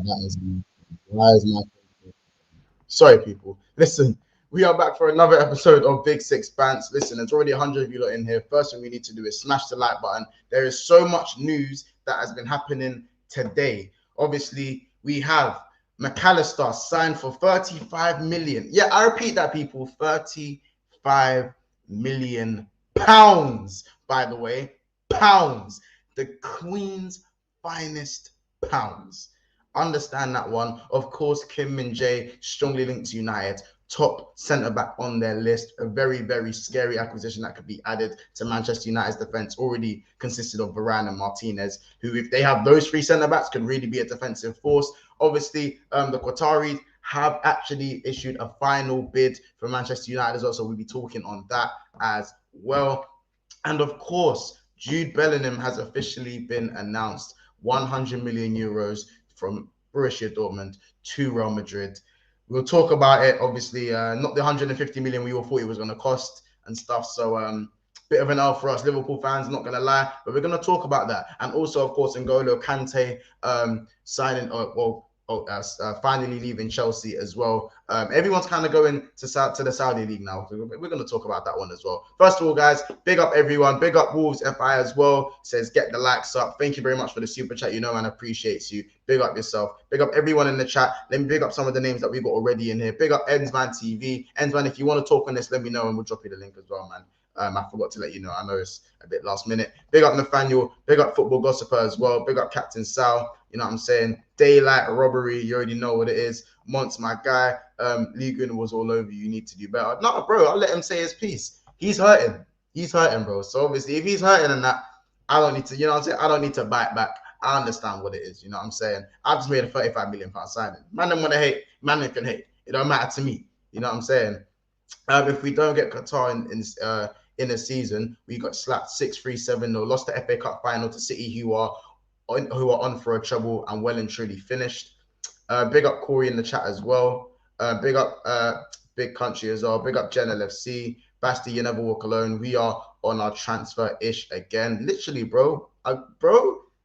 That is why is my sorry, people. Listen, we are back for another episode of Big Six Bants. Listen, there's already 100 of you lot in here. First thing we need to do is smash the like button. There is so much news that has been happening today. Obviously, we have McAllister signed for 35 million. Yeah, I repeat that, people. 35 million pounds, by the way. Pounds. The Queen's finest pounds. Understand that one. Of course, Min Jae, strongly linked to United, top centre back on their list. A very, very scary acquisition that could be added to Manchester United's defence. Already consisted of Varane and Martinez, who, if they have those three centre backs, could really be a defensive force. Obviously, the Qataris have actually issued a final bid for Manchester United as well, so we'll be talking on that as well. And of course, Jude Bellingham has officially been announced. 100 million euros from Borussia Dortmund to Real Madrid. We'll talk about it. Obviously, not the 150 million we all thought it was going to cost and stuff. So, bit of an L for us Liverpool fans, not going to lie. But we're going to talk about that. And also, of course, N'Golo Kante signing, finally leaving Chelsea as well. Everyone's kind of going to the Saudi League now. So we're going to talk about that one as well. First of all, guys, big up everyone. Big up Wolves FI as well. Says get the likes up. Thank you very much for the super chat. You know, man, appreciates you. Big up yourself. Big up everyone in the chat. Let me big up some of the names that we've got already in here. Big up Ensman TV. Ensman, if you want to talk on this, let me know and we'll drop you the link as well, man. I forgot to let you know. I know it's a bit last minute. Big up Nathaniel. Big up Football Gossiper as well. Big up Captain Sal. You know what I'm saying? Daylight robbery. You already know what it is. Monts, my guy. Ligon was all over you. You need to do better. No, bro. I'll let him say his piece. He's hurting. He's hurting, bro. So obviously, if he's hurting and that, I don't need to. You know what I'm saying? I don't need to bite back. I understand what it is. You know what I'm saying? I've just made a 35 million pound signing. Man, don't want to hate. Man, can hate. It don't matter to me. You know what I'm saying? If we don't get Qatar in a season, we got slapped 6-3-7-0, lost the FA Cup final to City, who are on for a trouble and well and truly finished. Big up Corey in the chat as well. Big up Big Country as well. Big up Gen LFC. Basti, you never walk alone. We are on our transfer-ish again. Literally, bro.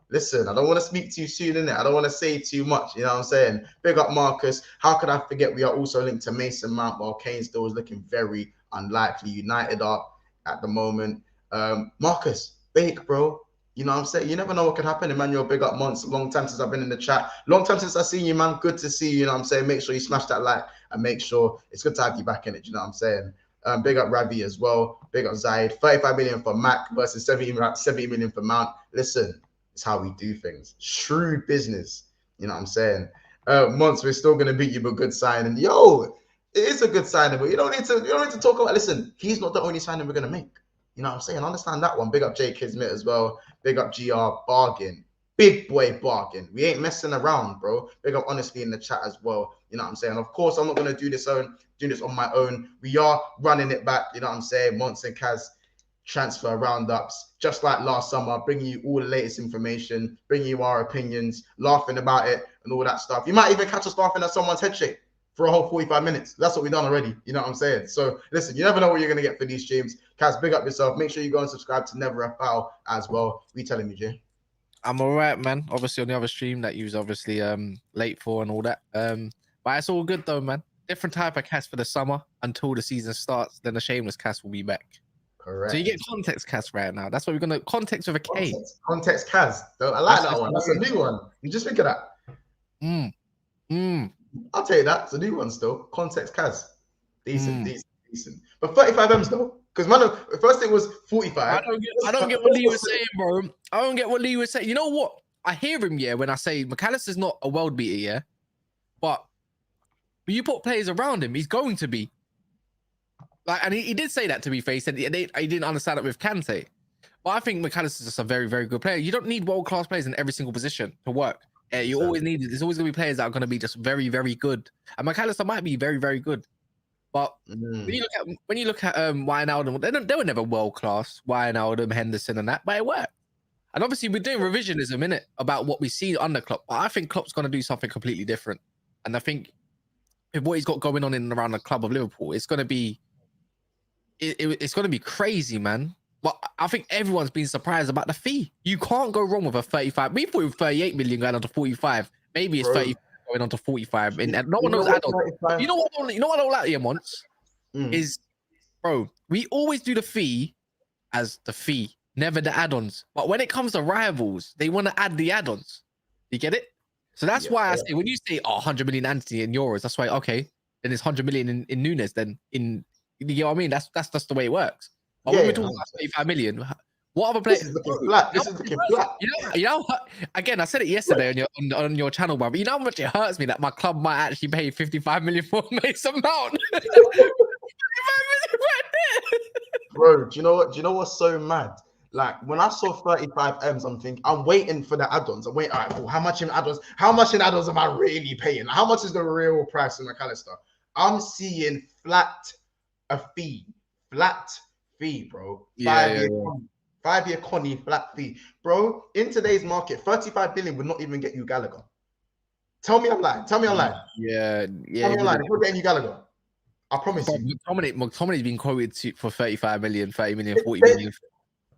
Listen, I don't want to speak too soon, innit? I don't want to say too much, you know what I'm saying? Big up Marcus. How could I forget we are also linked to Mason Mount, while Kane still is looking very unlikely. United are at the moment. Marcus, bake, bro. You know what I'm saying? You never know what could happen. Emmanuel, big up Months. Long time since I've been in the chat. Long time since I've seen you, man. Good to see you, you know what I'm saying? Make sure you smash that like and make sure it's good to have you back in it, you know what I'm saying? Big up Ravi as well. Big up Zaid. 35 million for Mac versus 70 million for Mount. Listen, it's how we do things. Shrewd business. You know what I'm saying? Months, we're still gonna beat you, but good signing. Yo, it is a good signing, but you don't need to talk about. Listen, he's not the only signing we're gonna make. You know what I'm saying? Understand that one. Big up Jay Kismet as well. Big up GR bargain. Big boy bargain. We ain't messing around, bro. Big up honestly in the chat as well. You know what I'm saying? Of course, I'm not gonna do this on my own. We are running it back. You know what I'm saying? Monts and Kaz transfer roundups, just like last summer, bringing you all the latest information, bringing you our opinions, laughing about it and all that stuff. You might even catch us laughing at someone's head shake for a whole 45 minutes. That's what we've done already. You know what I'm saying? So listen, you never know what you're going to get for these streams. Kaz, big up yourself. Make sure you go and subscribe to Never a Foul as well. We telling you, Jay? I'm all right, man. Obviously on the other stream that you was obviously late for and all that. But it's all good though, man. Different type of cast for the summer until the season starts. Then the shameless cast will be back. Correct. So you get context cast right now. That's what we're gonna context with a K. Context Kaz. I like that one. That's a new one. You just think of that. I'll tell you that. It's a new one still. Context Kaz. Decent. But 35 M's though. Because man, the first thing was 45. I don't get what Lee was saying, bro. I don't get what Lee was saying. You know what? I hear him, yeah, when I say McAllister's not a world beater, yeah. But you put players around him, he's going to be. Like, and he did say that, to be fair. He said he didn't understand it with Kante. But I think McAllister's just a very, very good player. You don't need world-class players in every single position to work. You always need it. There's always going to be players that are going to be just very, very good. And McAllister might be very, very good. But when you look at Wijnaldum, they were never world-class. Wijnaldum, Henderson and that, but it worked. And obviously we're doing revisionism, innit, about what we see under Klopp. But I think Klopp's going to do something completely different. And I think with what he's got going on in and around the club of Liverpool, it's going to be it's going to be crazy, man. But I think everyone's been surprised about the fee. You can't go wrong with a 35. We thought it was 38 million going on to 45. Maybe it's Bro, 30 going on to 45, and no you one know knows what add-ons. 35 You know what? You know what I don't like here once is, bro. We always do the fee as the fee, never the add-ons. But when it comes to rivals, they want to add the add-ons. You get it? So that's why I say when you say 100 million Anthony in euros, that's why okay, then it's 100 million in Nunes. Then in you know what I mean? That's just the way it works. But when we're talking about 35 million, what other players? This is looking flat. This is looking flat. You know. Again, I said it yesterday on your channel, bro. But you know how much it hurts me that my club might actually pay 55 million for Mason Mount. 55 million right there. Bro, do you know what? Do you know what's so mad? Like when I saw 35 M's, I'm waiting for the add-ons. I'm waiting, all right, cool. How much in add-ons? How much in add-ons am I really paying? How much is the real price of McAllister? I'm seeing a flat fee, bro. 5-year Connie, flat fee. Bro, in today's market, 35 billion would not even get you Gallagher. Tell me I'm lying. Tell me I'm lying. Yeah. Tell me I'm lying. We're getting you Gallagher. I promise you. McTominay's been quoted for 35 million, 30 million, 40 million.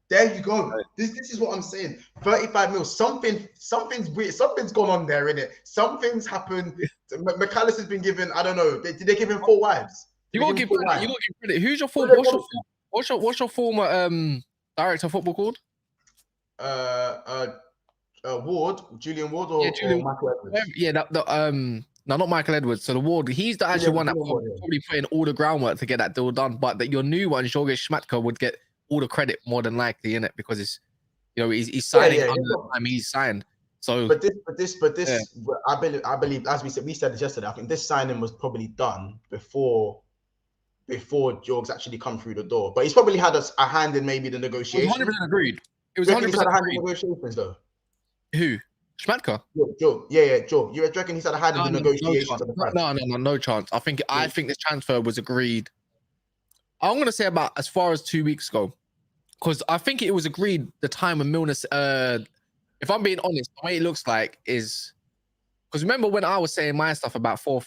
There you go. This is what I'm saying. 35 mil. Something's weird. Something's gone on there, innit? Something's happened. McAllister's been given, I don't know. Did they give him 4 wives? You gotta give credit. Who's your former? What's your former director of football called? Ward, Julian Ward, or Michael Edwards? Yeah, no, not Michael Edwards. So the Ward, he's the actual one that probably put in all the groundwork to get that deal done. But that your new one, Jorge Schmatka, would get all the credit more than likely in it because it's, you know, he's signing under the time he's signed. So, but this, I believe, as we said this yesterday. I think this signing was probably done before Jorgs actually come through the door. But he's probably had a hand in maybe the negotiations. 100% agreed. It was 100% agreed. Negotiations though. Who? Schmatka? Joe. Yeah, Joe. You reckon he's had a hand in the negotiations? No chance. I think this transfer was agreed. I'm gonna say about as far as 2 weeks ago, because I think it was agreed the time when Milner. If I'm being honest, the way it looks like is because remember when I was saying my stuff about 4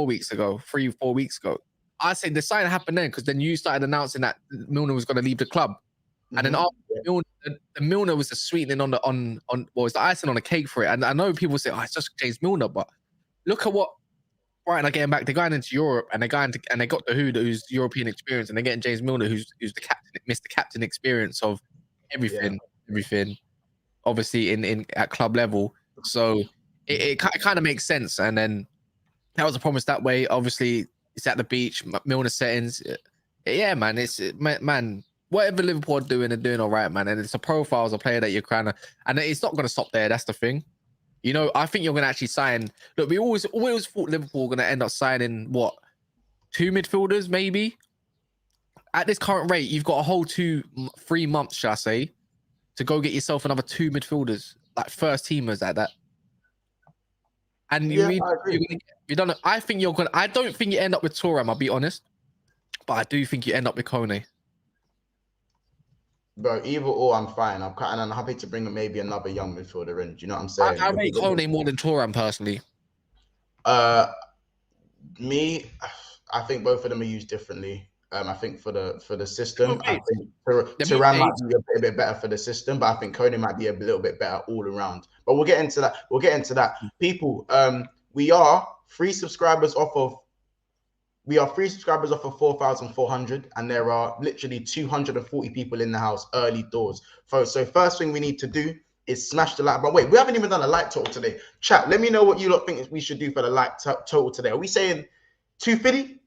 weeks ago, 3-4 weeks ago, I said the sign happened then because then you started announcing that Milner was going to leave the club. And then after Milner was the sweetening was the icing on the cake for it. And I know people say, it's just James Milner, but look at what Brighton are getting back. They're going into Europe and they got the who's European experience, and they're getting James Milner, who's the captain, Mr. Captain experience of everything, obviously in at club level. So it kind of makes sense. And then that was a promise that way. Obviously, it's at the beach, Milner settings. Yeah, man, whatever Liverpool are doing, they're doing all right, man. And it's a profile as a player that you're kind of, and it's not going to stop there. That's the thing. You know, I think you're going to actually sign. Look, we always thought Liverpool were going to end up signing 2 midfielders, maybe. At this current rate, you've got a whole 3 months, shall I say, to go get yourself another 2 midfielders, like first teamers at that. And you don't know. I don't think you end up with Thuram, I'll be honest, but I do think you end up with Kone. Bro, either or, I'm fine. I'm happy to bring maybe another young midfielder in. Do you know what I'm saying? I rate Kone more than Thuram personally. Me, I think both of them are used differently. I think for the system, I think Thuram might be a bit better for the system, but I think Kone might be a little bit better all around. But we'll get into that. People, we are free subscribers off of 4,400, and there are literally 240 people in the house early doors. So first thing we need to do is smash the like button. Wait, we haven't even done a like total today. Chat, let me know what you lot think we should do for the like total today. Are we saying 250?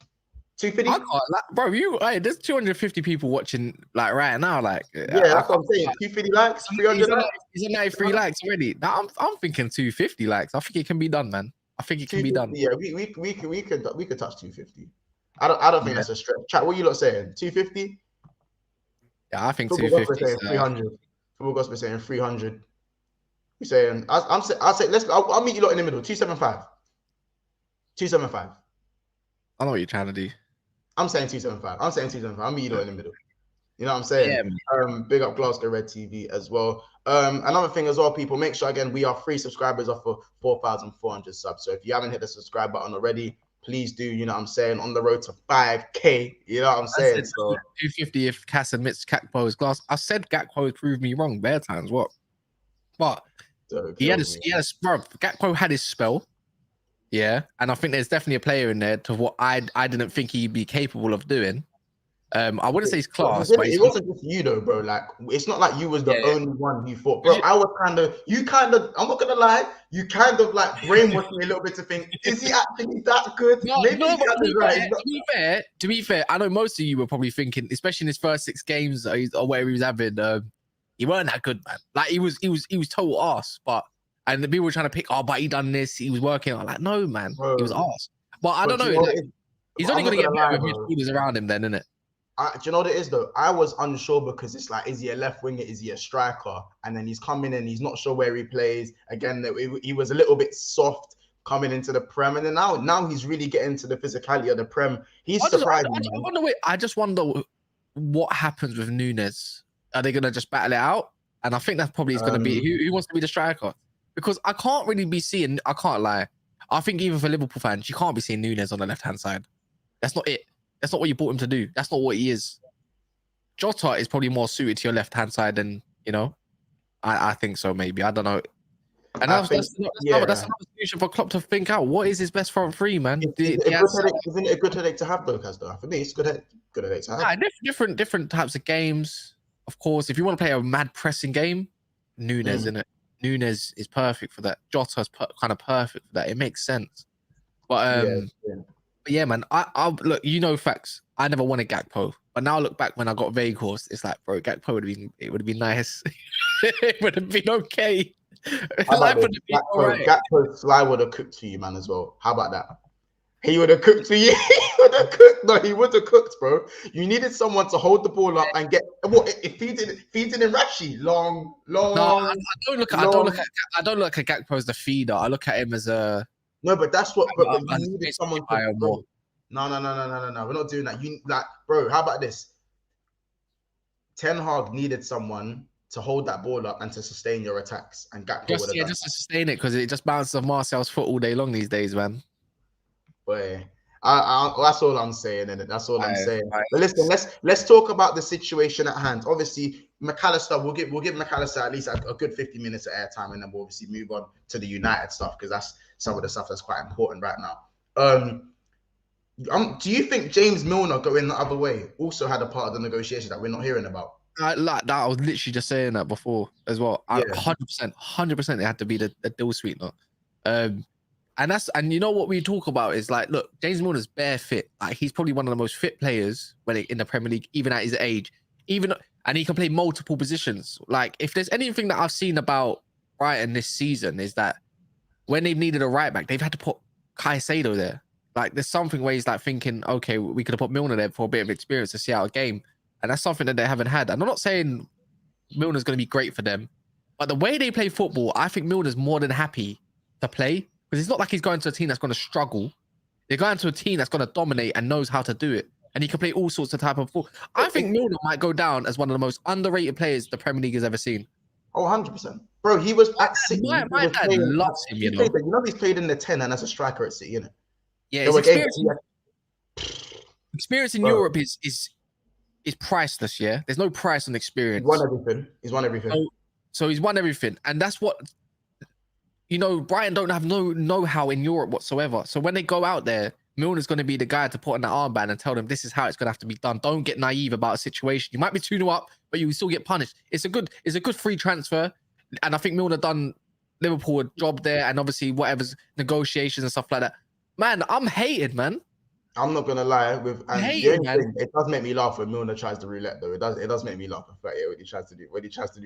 250? Bro, there's 250 people watching like right now. Like, that's what I'm saying. 250 likes, 300 likes. He's at 93 likes already. Now I'm thinking 250 likes. I think it can be done, man. I think it can be done. Yeah, we could touch 250. I don't think that's a stretch. Chat, what you lot saying? 250? Yeah, I think 250. Saying 300. Football Gospel saying 300. You saying I'll say I'll meet you lot in the middle. 275. 275. I know what you're trying to do. I'm saying 275. I'll meet you lot in the middle. You know what I'm saying? Yeah, big up Glasgow Red TV as well. Another thing as well, people, make sure again we are free subscribers off of 4,400 subs. So if you haven't hit the subscribe button already, please do. You know what I'm saying? On the road to 5K. You know what I'm saying? So 250 if Cass admits Gakpo is glass. I said Gakpo proved me wrong bare times. What? But Don't He had kill his, me. he had a bro, Gakpo had his spell. Yeah, and I think there's definitely a player in there to what I didn't think he'd be capable of doing. I wouldn't say he's class, but he's It wasn't just you though, bro. Like, it's not like you was the yeah. only one who thought, bro. I was I'm not gonna lie, you kind of like brainwashed me a little bit to think, is he actually that good? No, Maybe no, but he's right. to be fair, I know most of you were probably thinking, especially in his first 6 games or whatever he was having, he weren't that good, man. Like he was total arse, and the people were trying to pick, but he done this, he was working. I'm like, no, man, Bro, he was arse. But I don't you know, like, it is? he's I'm only not gonna get gonna better lie, with bro. midfielders around him, then, isn't it? Do you know what it is though? I was unsure because it's like, is he a left winger? Is he a striker? And then he's coming in, he's not sure where he plays. Again, he was a little bit soft coming into the Prem, and then now he's really getting to the physicality of the Prem. He's surprising. I just wonder what happens with Nunes. Are they gonna just battle it out? And I think that probably is gonna be who wants to be the striker, because I can't really be seeing. I can't lie. I think even for Liverpool fans, you can't be seeing Nunes on the left hand side. That's not it. That's not what you brought him to do. That's not what he is. Jota is probably more suited to your left hand side than, I think so, maybe. I don't know. And that's another solution for Klopp to think out. What is his best front three, man? Isn't it a good headache to have though, Castor? For me, it's good headache to have. Different types of games. Of course, if you want to play a mad pressing game, Nunes, in it. Nunes is perfect for that. Jota's kind of perfect for that. It makes sense. But yeah, man. I look, facts. I never wanted Gakpo, but now I look back when I got Vegas, it's like, bro, Gakpo would have been nice. It would have been okay. Life would have been alright. Gakpo Sly would have cooked for you, man, as well. How about that? He would have cooked for you. He would have cooked. No, he would have cooked, bro. You needed someone to hold the ball up and get what if he did in Rashi. Long. No, I don't look at Gakpo as the feeder. I look at him as a no, but that's what. But you needed someone to. Bro, no. We're not doing that. You like, bro. How about this? Ten Hag needed someone to hold that ball up and to sustain your attacks, and Gakpo would have done. Just to sustain it, because it just bounces off Martial's foot all day long these days, man. Boy, that's all I'm saying, and that's all I'm saying. But listen, let's talk about the situation at hand. Obviously, McAllister, we'll give McAllister at least a good 50 minutes of airtime, and then we'll obviously move on to the United stuff, because that's some of the stuff that's quite important right now. Do you think James Milner going the other way also had a part of the negotiation that we're not hearing about? Like that, I was literally just saying that before as well. 100%, it had to be the deal sweetener. And you know what we talk about is like, look, James Milner's bare fit. Like, he's probably one of the most fit players in the Premier League, even at his age. And he can play multiple positions. Like, if there's anything that I've seen about Brighton this season, is that when they've needed a right back, they've had to put Caicedo there. Like, there's something where he's like thinking, okay, we could have put Milner there for a bit of experience to see out a game. And that's something that they haven't had. And I'm not saying Milner's going to be great for them, but the way they play football, I think Milner's more than happy to play, because it's not like he's going to a team that's going to struggle. They're going to a team that's going to dominate and knows how to do it. And he can play all sorts of type of football. I think Milner might go down as one of the most underrated players the Premier League has ever seen. Oh, 100%. Bro, he was at City. My dad loves him, you know. He's played in the 10 and as a striker at City, you know. Yeah, experience in Europe is priceless, yeah? There's no price on experience. He's won everything. So he's won everything. And that's what, Brighton don't have no know-how in Europe whatsoever. So when they go out there, Milner's going to be the guy to put on that armband and tell them this is how it's going to have to be done. Don't get naive about a situation. You might be 2-0 up, but you will still get punished. It's a good free transfer. And I think Milner done Liverpool a job there, and obviously whatever's negotiations and stuff like that. Man, I'm hated, man. I'm not gonna lie. It does make me laugh when Milner tries the roulette, though. It does make me laugh when he tries to do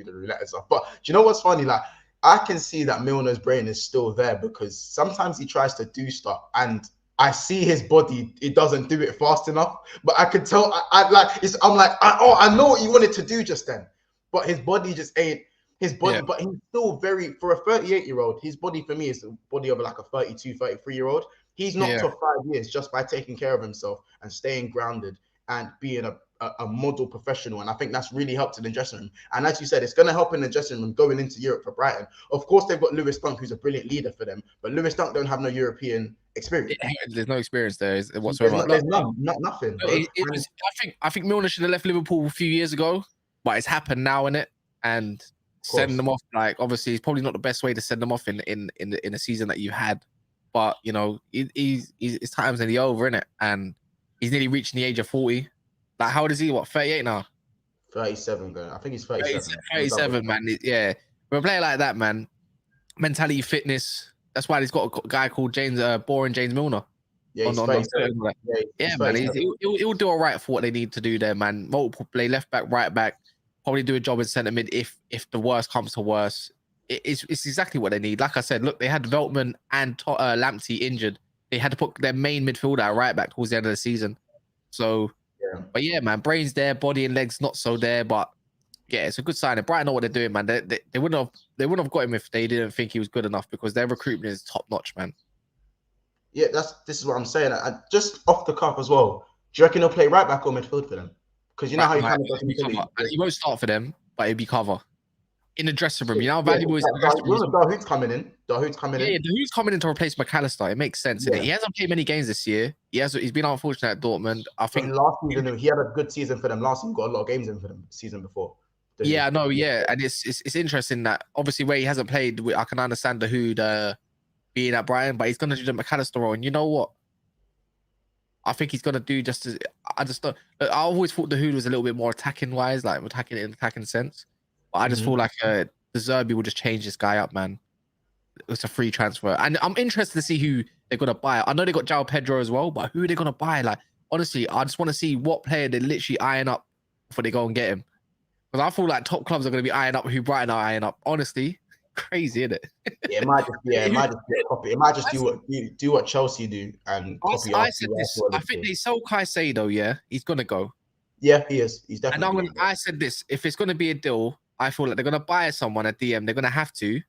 the roulette and stuff. But do you know what's funny? Like, I can see that Milner's brain is still there, because sometimes he tries to do stuff, and I see his body. It doesn't do it fast enough. But I could tell. I know what you wanted to do just then, but his body just ain't. His body, yeah. But he's still for a 38-year-old, his body for me is the body of like a 32, 33-year-old. He's knocked off 5 years just by taking care of himself and staying grounded and being a model professional. And I think that's really helped in the dressing room. And as you said, it's going to help in the dressing room going into Europe for Brighton. Of course, they've got Lewis Dunk, who's a brilliant leader for them, but Lewis Dunk don't have no European experience. There's no experience there whatsoever. There's nothing. I think Milner should have left Liverpool a few years ago, but it's happened now, innit? And send them off. Like, obviously, it's probably not the best way to send them off in a season that you had. But you know, his time's nearly over, innit? And he's nearly reaching the age of 40. Like, how old is he? What, 38 now? 37 going. I think he's 37. 37, man. Yeah. But a player like that, man, mentality, fitness. That's why he's got a guy called Boring James Milner. Yeah, he's on 37. Yeah, man. He'll do all right for what they need to do there, man. Multiple play, left back, right back. Probably do a job in centre mid if the worst comes to worst. It's exactly what they need. Like I said, look, they had Veltman and Lamptey injured. They had to put their main midfielder at right back towards the end of the season. So, but yeah, man, brains there, body and legs not so there, but yeah, it's a good sign. Brighton know what they're doing, man. They wouldn't have got him if they didn't think he was good enough, because their recruitment is top notch, man. Yeah, this is what I'm saying. Just off the cuff as well. Do you reckon he'll play right back or midfield for them? Because you know how he kind of does he won't start for them, but he'll be cover in the dressing room. You know how valuable is the dressing room? Dahoud's coming in. Dahoud's coming in. Yeah, Dahoud's coming in to replace McAllister. It makes sense. Yeah. He hasn't played many games this year. He's been unfortunate at Dortmund. I think last season he had a good season for them. Last season got a lot of games in for them. Season before. Yeah, no, yeah, and it's interesting that obviously where he hasn't played, I can understand Dahoud being at Brighton, but he's gonna do the McAllister role. And you know what? I think he's gonna do just as I always thought Dahoud was a little bit more attacking wise, like attacking in an attacking sense. But I just feel like the Zerbi will just change this guy up, man. It's a free transfer, and I'm interested to see who they're gonna buy. I know they got João Pedro as well, but who are they gonna buy? Like, honestly, I just want to see what player they literally iron up before they go and get him. Because I feel like top clubs are going to be eyeing up who Brighton are eyeing up. Honestly, crazy, isn't it? Yeah, it might just be a copy. It might just do what Chelsea do and copy. I said this. I think they sold Caicedo. Yeah, he's going to go. Yeah, he is. He's definitely. And I said this: if it's going to be a deal, I feel like they're going to buy someone at DM. They're going to have to.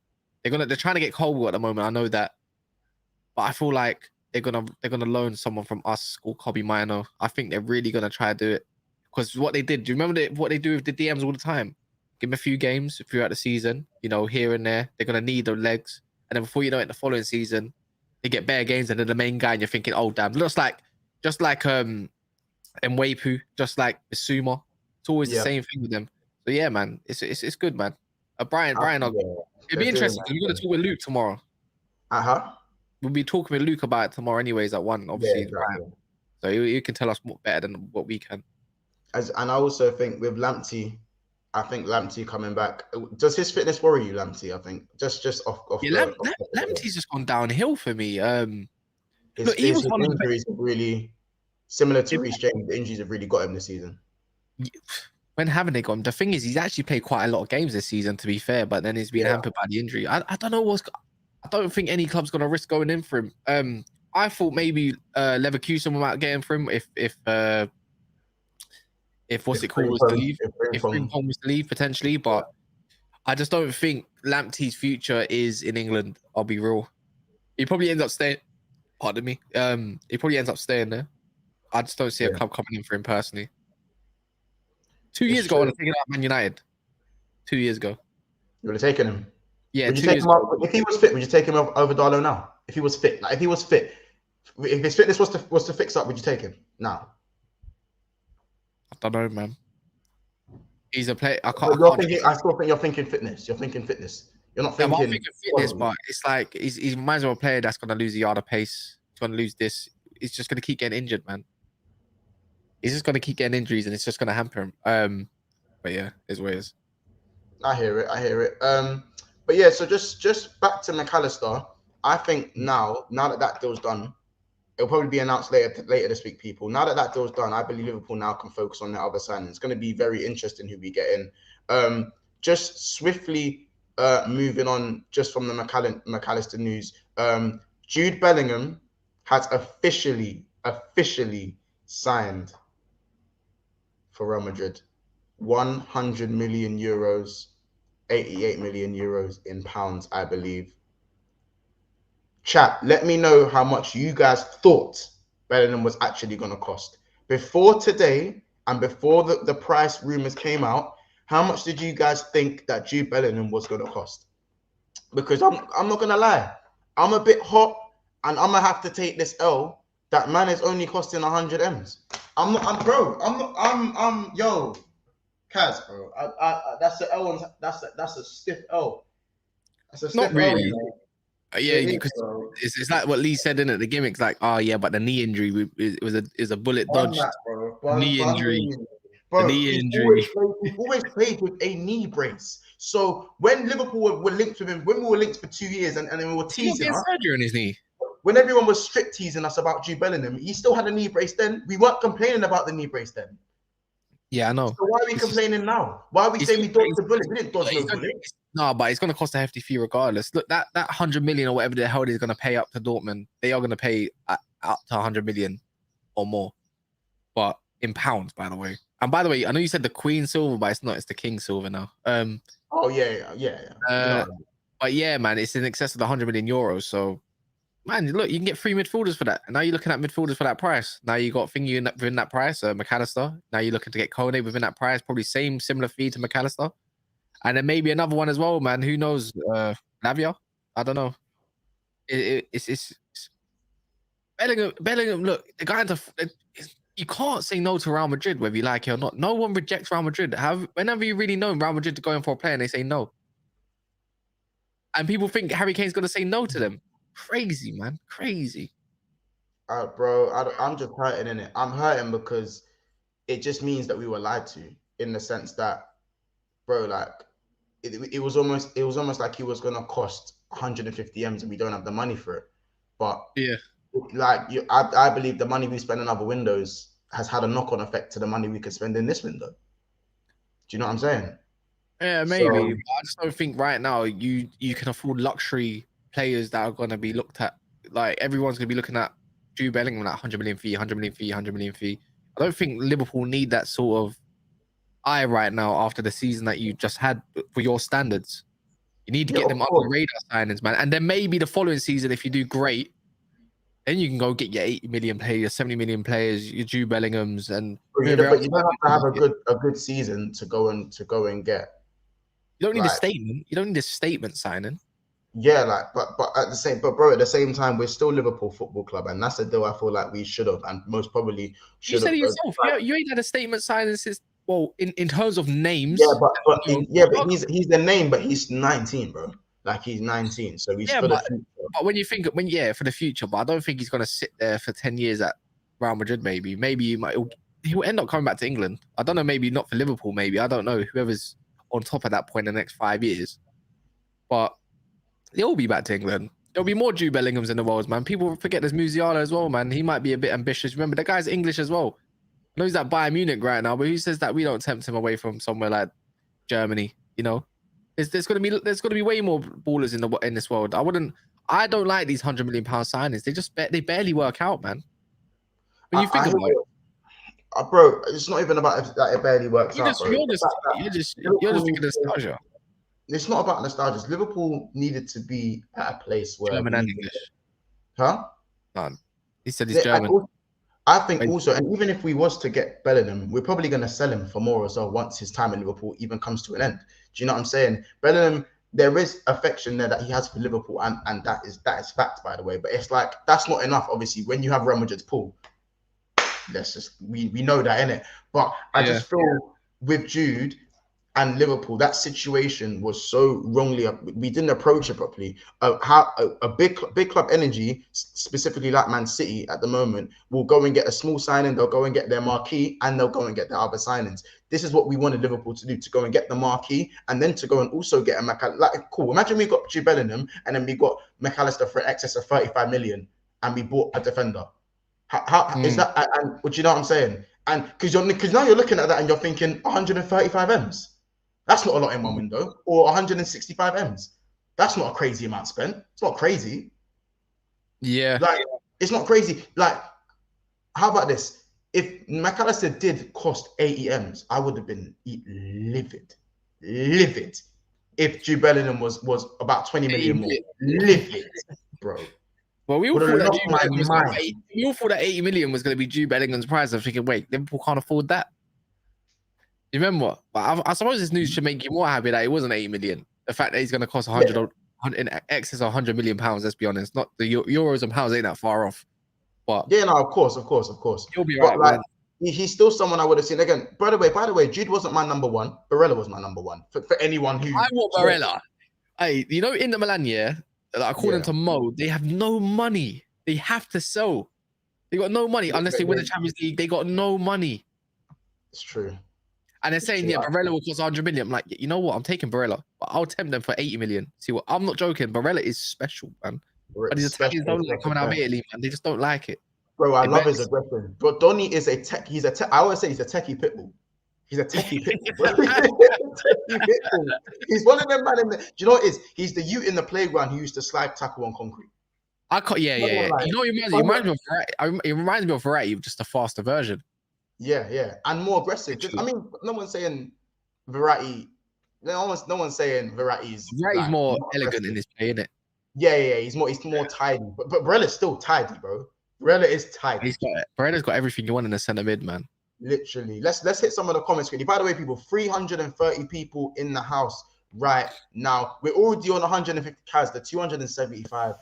They're trying to get Colwell at the moment. I know that, but I feel like they're gonna loan someone from us called Kobe Mino. I think they're really going to try to do it. Because what they did, do you remember what they do with the DMs all the time? Give them a few games throughout the season, you know, here and there. They're going to need their legs. And then before you know it, the following season, they get better games and they're the main guy and you're thinking, oh, damn. Just like Mwepu, just like Bissouma. It's always the same thing with them. So, yeah, man, it's good, man. Brian, it'd be interesting. We're going to talk with Luke tomorrow. We'll be talking with Luke about it tomorrow anyways at 1, obviously. Yeah, exactly. So you can tell us more better than what we can. And I also think with Lamptey, I think Lamptey coming back. Does his fitness worry you, Lamptey? I think just off. Yeah, Lamptey's just gone downhill for me. His injuries have really similar to Reece James. The injuries have really got him this season. When haven't they gone? The thing is, he's actually played quite a lot of games this season, to be fair. But then he's been hampered by the injury. I don't know I don't think any club's gonna risk going in for him. I thought maybe Leverkusen might get him for him if what's it called was to leave, if Frimpong was to leave potentially, but I just don't think Lamptey's future is in England. I'll be real. He probably ends up staying. Pardon me. He probably ends up staying there. I just don't see a club coming in for him personally. 2 years ago, I would have taken out Man United. 2 years ago. You would have taken him. Yeah. Would you take him up, if he was fit? Would you take him over Darlow now? If he was fit, if his fitness was to fix up, would you take him now? I don't know, man. He's a player. I still think you're thinking fitness. You're thinking fitness. You're not thinking. I'm thinking fitness, but it's like he reminds me of a player that's going to lose a yard of pace. He's going to lose this. He's just going to keep getting injured, man. He's just going to keep getting injuries, and it's just going to hamper him. But yeah, it's what it is. I hear it. But yeah, so just back to McAllister. I think now that deal's done, it'll probably be announced later this week, people. Now that deal's done, I believe Liverpool now can focus on their other signings. It's going to be very interesting who we get in. Just swiftly moving on, just from the McAllister news. Jude Bellingham has officially signed for Real Madrid. 100 million euros, 88 million euros in pounds, I believe. Chat, let me know how much you guys thought Bellingham was actually going to cost. Before today and before the price rumors came out, how much did you guys think that Jude Bellingham was going to cost? Because I'm not going to lie. I'm a bit hot and I'm going to have to take this L. That man is only costing 100 M's. Yo. Kaz, bro. That's a L. That's a stiff L. That's a Not stiff L. really. Yeah, It is, because bro. it's like what Lee said in it. The gimmick's like, oh yeah, but the knee injury is a bullet Bun dodged. that, bro. Knee Bun the injury, knee. the Bro, knee injury. he's always played with a knee brace. So when Liverpool were linked with him, when we were linked for 2 years and we were Did he not teasing get us, surgery on his knee? when everyone was strip teasing us about Jude Bellingham, he still had a knee brace then. We weren't complaining about the knee brace then. Yeah, I know. So why are we complaining now? Why are we saying we dodged the bullet? We didn't dodge no bullet. No, but it's going to cost a hefty fee regardless. Look, that 100 million or whatever the hell they're going to pay up to Dortmund, they are going to pay up to 100 million or more, but in pounds, by the way. And by the way, I know you said the Queen silver, but it's not. It's the King silver now. Oh yeah. But yeah, man, it's in excess of the 100 million euros. So, man, look, you can get 3 midfielders for that. And now you're looking at midfielders for that price. Now you got Thingy within that price, McAllister. Now you're looking to get Kone within that price, probably similar fee to McAllister. And then maybe another one as well, man. Who knows? Lavia? I don't know. It's Bellingham. Look, the guy you can't say no to Real Madrid whether you like it or not. No one rejects Real Madrid. Whenever you really know Real Madrid to go in for a player and they say no, and people think Harry Kane's going to say no to them. Crazy, man. Crazy. Bro, I'm just hurting in it. I'm hurting because it just means that we were lied to in the sense that, bro, like it was almost like he was gonna cost 150 M's and we don't have the money for it. But yeah, like I believe the money we spend in other windows has had a knock-on effect to the money we could spend in this window. Do you know what I'm saying? Yeah, maybe. But I just don't think right now you can afford luxury players that are gonna be looked at. Like everyone's gonna be looking at Jude Bellingham like 100 million fee, 100 million fee, 100 million fee. I don't think Liverpool need that sort of eye right now after the season that you just had for your standards. You need to get them under radar signings, man. And then maybe the following season, if you do great, then you can go get your 80 million players, 70 million players, your Jude Bellinghams, and but you don't have to have a good season to go and get. You don't need a statement. You don't need a statement signing. Yeah, like, but at the same time, we're still Liverpool Football Club, and that's a deal I feel like we should have, and most probably should have. You said it yourself. You ain't had a statement signing since. Well, in terms of names. Yeah, but he's the name, but he's 19, bro. Like he's 19, so he's for the future. But when you think for the future, but I don't think he's gonna sit there for 10 years at Real Madrid. Maybe he'll end up coming back to England. I don't know. Maybe not for Liverpool. Maybe I don't know. Whoever's on top of that point in the next 5 years, but he'll be back to England. There'll be more Jude Bellinghams in the world, man. People forget there's Musiala as well, man. He might be a bit ambitious. Remember, the guy's English as well. I know he's at Bayern Munich right now, but who says that we don't tempt him away from somewhere like Germany? You know, there's gonna be way more ballers in this world. I don't like these £100 million signings. They barely work out, man. When you think about it, bro, it's not even about that it barely works out. You're just thinking nostalgia. It's not about nostalgia. Liverpool needed to be at a place where German and English. Huh? No, he said he's German. I think also, and even if we was to get Bellingham, we're probably going to sell him for more as well once his time in Liverpool even comes to an end. Do you know what I'm saying? Bellingham, there is affection there that he has for Liverpool, and that is fact, by the way. But it's like that's not enough. Obviously, when you have Real Madrid's pool, we know that, innit? But I just feel with Jude and Liverpool, that situation was so wrongly. We didn't approach it properly. How a big club energy, specifically like Man City at the moment, will go and get a small signing. They'll go and get their marquee, and they'll go and get their other signings. This is what we wanted Liverpool to do: to go and get the marquee, and then to go and also get a McAllister. Like, cool. Imagine we got Jude Bellingham, and then we got McAllister for an excess of 35 million, and we bought a defender. How is that? And do you know what I'm saying? And because now you're looking at that and you're thinking 135 M's. That's not a lot in one window, or 165 M's. That's not a crazy amount spent. It's not crazy. Yeah. Like, it's not crazy. Like, how about this? If McAllister did cost 80 M's, I would have been livid. If Jude Bellingham was about 20 million more. Livid, bro. Well, we all thought that 80 million was going to be Jude Bellingham's price. I'm thinking, wait, Liverpool can't afford that. You remember what? But I suppose this news should make you more happy that it wasn't 80 million. The fact that he's going to cost 100 in excess of 100 million pounds. Let's be honest. Not the euros and pounds ain't that far off. But yeah, no, of course. You'll be right, man. he's still someone I would have seen again. By the way, Jude wasn't my number one. Barella was my number one for anyone who. I want Barella. Hey, you know, in the Milan, according to Mo, they have no money. They have to sell. They got no money unless they win the Champions League. They got no money. It's true. And they're saying, Barella will cost 100 million. I'm like, you know what? I'm taking Barella, but I'll tempt them for 80 million. See what? I'm not joking. Barella is special, man. But these Italians don't like coming out of Italy, man. They just don't like it. Bro, I love his aggression. But Donny is a tech. I always say he's a techie pitbull. He's a techie pitbull. He's one of them man. Do you know what it is? He's the youth in the playground who used to slide tackle on concrete. Yeah. You know, he reminds me of Verratti. It reminds me of Verratti, just a faster version. Yeah, and more aggressive. I mean, no one's saying Verratti. No one's saying Verratti's like, more elegant in his play, isn't it? Yeah. He's more tidy, but Barella's still tidy, bro. Barella is tidy. Barella's got everything you want in the centre mid, man. Literally. Let's hit some of the comments quickly. By the way, people, 330 people in the house right now. We're already on 150 Kaz. The 275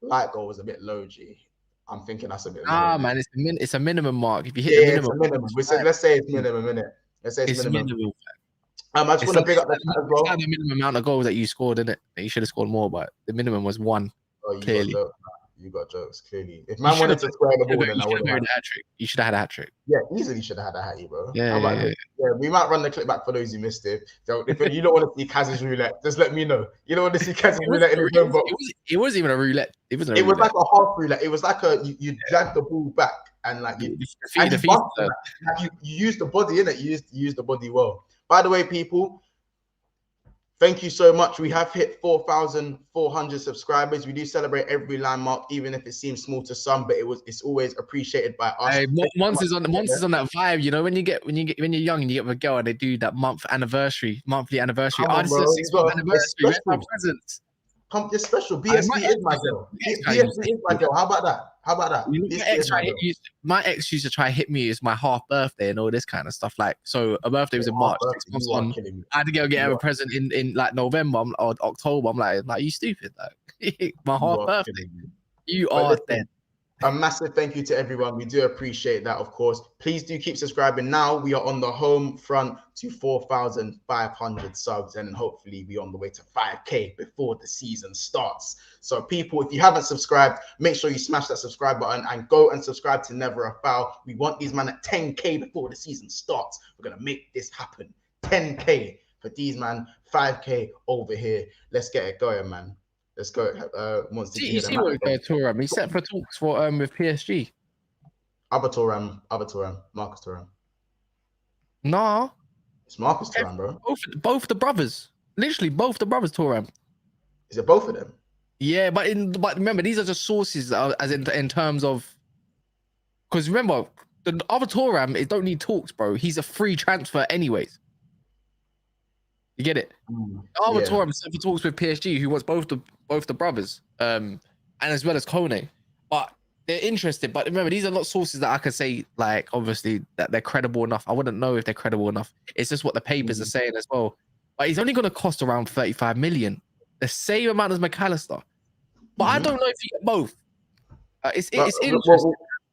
like goal was a bit low, G. I'm thinking that's a bit low. Man, it's a minimum mark. If you hit the minimum, it's a minimum. Let's say it's minimum, innit? Let's say it's minimum. I just want to pick up that as well. It's the minimum amount of goals that you scored, innit? You should have scored more, but the minimum was 1. Oh, clearly. You got jokes, clearly. If man wanted to square the ball, then I would have had a hat trick. You should have had a hat trick. Yeah, easily should have had a hattie, bro. Yeah. We might run the clip back for those who missed it. So if you don't want to see Kaz's roulette, just let me know. You don't want to see Kaz's roulette in the phone box. It wasn't even a roulette. It was like a half roulette. It was like you drag the ball back and like you use the body in it. You use the body well. By the way, people, thank you so much. We have hit 4,400 subscribers. We do celebrate every landmark, even if it seems small to some, but it's always appreciated by us. Hey, once is on that vibe, you know, when you're young and you get with a girl and they do that monthly anniversary. This is a 6-month anniversary. Where's my presents? It's special. BSB is my girl. BSB is my girl. How about that? My ex used to try to hit me as my half birthday and all this kind of stuff. Like, so a birthday was in March. 6 months on, I had to go get her a present in like November or October. I'm like, you stupid? Like, my half birthday. You are dead. A massive thank you to everyone. We do appreciate that, of course. Please do keep subscribing. Now we are on the home front to 4,500 subs, and hopefully we're on the way to 5K before the season starts. So people, if you haven't subscribed, make sure you smash that subscribe button and go and subscribe to Never a Foul. We want these man at 10K before the season starts. We're going to make this happen. 10K for these man, 5K over here. Let's get it going, man. Let's go. You see what Thuram? He's set for talks for with PSG. Other Thuram, Marcus Thuram. Nah, it's Marcus Thuram, bro. Both the brothers. Literally, both the brothers Thuram. Is it both of them? Yeah, but remember, these are just sources as in terms of, because remember, the other Thuram don't need talks, bro. He's a free transfer anyways. You get it? Other Thuram set for talks with PSG, who wants both the brothers, and as well as Kone. But they're interested. But remember, these are not sources that I could say, like, obviously, that they're credible enough. I wouldn't know if they're credible enough. It's just what the papers are saying as well. But he's only going to cost around 35 million, the same amount as McAllister. But I don't know if you get both. It's interesting.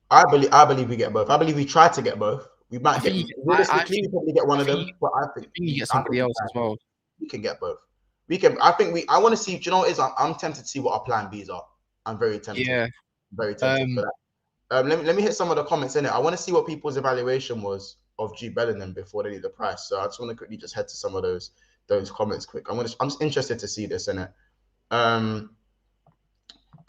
I believe we get both. I believe we try to get both. We might get. Realistically, we probably get one of them. But I think you get somebody else as well. We can get both. We can. I want to see. Do you know what it is? I'm tempted to see what our plan Bs are. I'm very tempted. Yeah. Very tempted for that. Let me hit some of the comments in it. I want to see what people's evaluation was of Jude Bellingham before they knew the price. So I just want to quickly just head to some of those comments quick. I'm just interested to see this in it.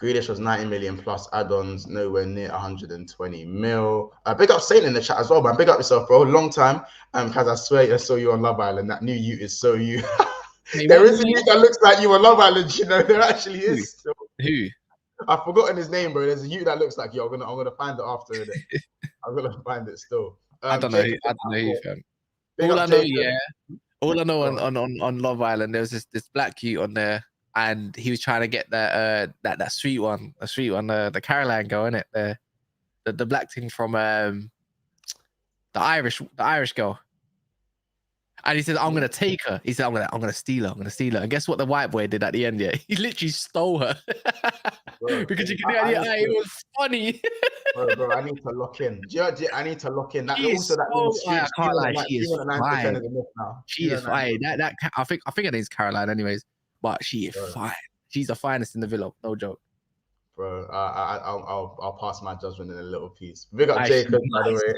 Grealish was 90 million plus add-ons, nowhere near 120 mil. Big up Saint in the chat as well, man. Big up yourself, bro. Long time. Because I swear I saw you on Love Island. That new you is so you. There is a you that looks like you on Love Island, you know. There actually is. So. Who? I've forgotten his name, bro. There's a you that looks like you. I'm gonna find it after it. I'm gonna find it still. I don't know who, fam. All I know on Love Island, there was this black cute on there. And he was trying to get that sweet one, the Caroline girl, innit? The black thing from the Irish girl. And he said, "I'm gonna take her." He said, "I'm gonna steal her. I'm gonna steal her." And guess what? The white boy did at the end. Yeah, he literally stole her. Bro, because you can I need it to, was funny. bro, I need to lock in. I need to lock in. That She also is that name so street, I can't lie, she is 9% fine. of the myth now. She is fine. I think her name's Caroline, anyways. But she is Bro. fine. She's the finest in the villa. No joke. Bro, I'll pass my judgment in a little piece. Big up Aye, she's Jacobs, by the nice. way.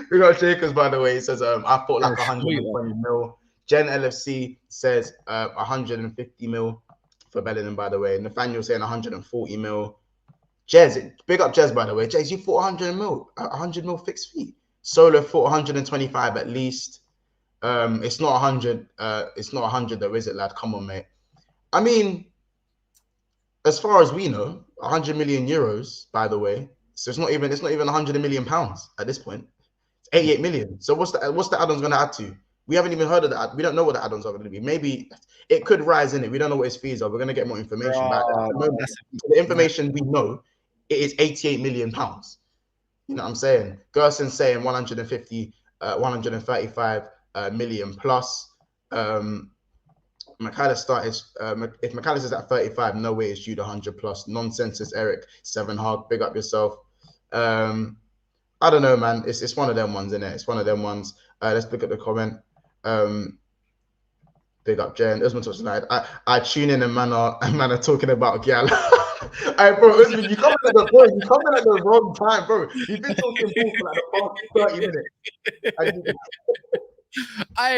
Big up Jacobs, by the way. He says, I thought like Yeah, 120 mil. Jen LFC says 150 mil for Bellingham, by the way. Nathaniel saying 140 mil. Jez, big up Jez, by the way. Jez, you thought 100 mil fixed fee. Solo thought 125 at least. It's not 100. It's not 100 though, is it, lad? Come on, mate. I mean, as far as we know, 100 million euros, by the way. So it's not even 100 million pounds at this point. It's 88 million. So what's the add-ons going to add to? We haven't even heard of that. We don't know what the add-ons are going to be. Maybe it could rise in it. We don't know what his fees are. We're going to get more information back. The information we know, it is 88 million pounds. You know what I'm saying? Gerson's saying 135 million plus. McAllister is if McAllister's at 35, no way it's Jude 100 plus. Nonsense is Eric 7 hard. Big up yourself. I don't know, man. It's one of them ones, isn't it? It's one of them ones. Let's look at the comment. Big up Jen. Usman touched tonight. I tune in and man are talking about Gal. Hey, bro, Usman, you coming at the wrong time, bro. You've been talking ball for like the past 30 minutes.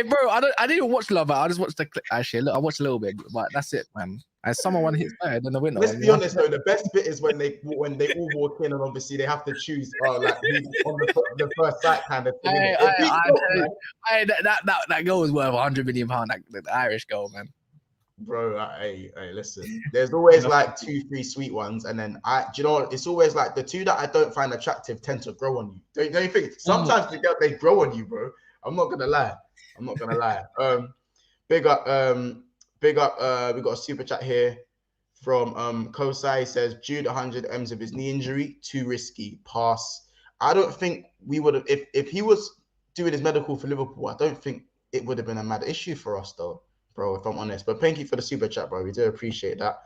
Bro, I didn't watch Love. I just watched the clip. Actually, look, I watched a little bit, but that's it, man. And someone hits better than the winner. Let's be honest though, the best bit is when they all walk in and obviously they have to choose like who's on the first site kind of thing. That girl was worth 100 million pounds. The Irish girl, man. Bro, hey, listen. There's always like 2-3 sweet ones, and then do you know what? It's always like the two that I don't find attractive tend to grow on you. Don't you think? Sometimes they grow on you, bro. I'm not gonna lie. Big up. We got a super chat here from Kosai. Says Jude 100 M's of his knee injury, too risky. Pass. I don't think we would have if he was doing his medical for Liverpool. I don't think it would have been a mad issue for us though, bro. If I'm honest. But thank you for the super chat, bro. We do appreciate that.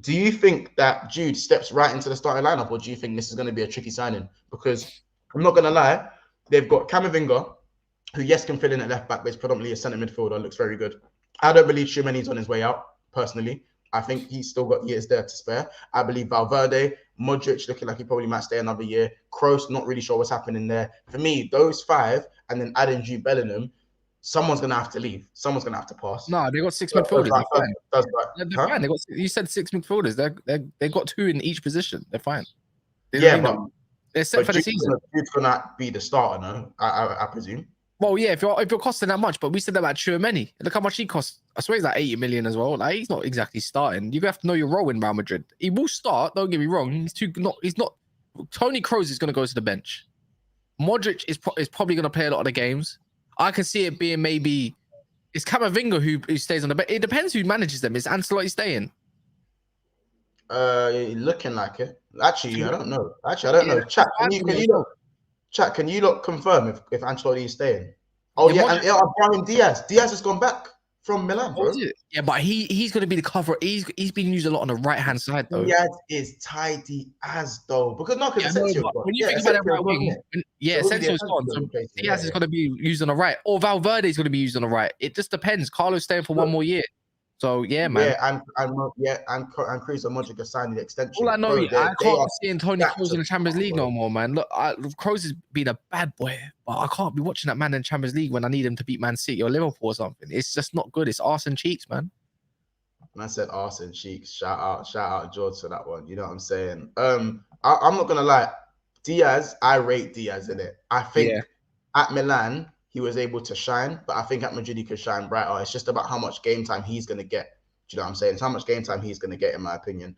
Do you think that Jude steps right into the starting lineup, or do you think this is going to be a tricky signing? Because I'm not gonna lie, they've got Camavinga, who yes can fill in at left back, but is predominantly a centre midfielder. Looks very good. I don't believe Tchouaméni's on his way out, personally. I think he's still got years there to spare. I believe Valverde, Modric looking like he probably might stay another year. Kroos, not really sure what's happening there. For me, those five, and then adding Jude Bellingham, someone's going to have to leave. Someone's going to have to pass. No, they got 6 midfielders. They're fine. They got. You said 6 midfielders. They got 2 in each position. They're fine. They're set for the season. Jude's going to be the starter, no? I presume. Well, yeah, if you're costing that much, but we said that about Tchouaméni. Look how much he costs. I swear he's like 80 million as well. Like he's not exactly starting. You have to know your role in Real Madrid. He will start. Don't get me wrong. He's not. Toni Kroos is going to go to the bench. Modric is probably going to play a lot of the games. I can see it being maybe it's Camavinga who stays on the bench. It depends who manages them. Is Ancelotti staying? Looking like it. Actually, I don't know. I don't know. Chat, can you look confirm if Ancelotti is staying? Oh yeah, and Brahim Diaz. Diaz has gone back from Milan, bro. Yeah, but he's going to be the cover. He's been used a lot on the right hand side though. Diaz is tidy as though because when you think about it, right wing, Asensio's gone. So Diaz is going to be used on the right, or Valverde is going to be used on the right. It just depends. Carlo's staying for one more year. So yeah, man. Yeah, and Kroos and Modric are signing the extension. All I know, I can't be seeing Toni Kroos in the Champions League no more, man. Look, Kroos has been a bad boy, but I can't be watching that man in Champions League when I need him to beat Man City or Liverpool or something. It's just not good. It's arse and cheeks, man. And I said arse and cheeks. Shout out George for that one. You know what I'm saying? I'm not gonna lie. Diaz, I rate Diaz in it. I think at Milan he was able to shine, but I think at Madrid he could shine brighter. It's just about how much game time he's going to get. Do you know what I'm saying? It's how much game time he's going to get, in my opinion.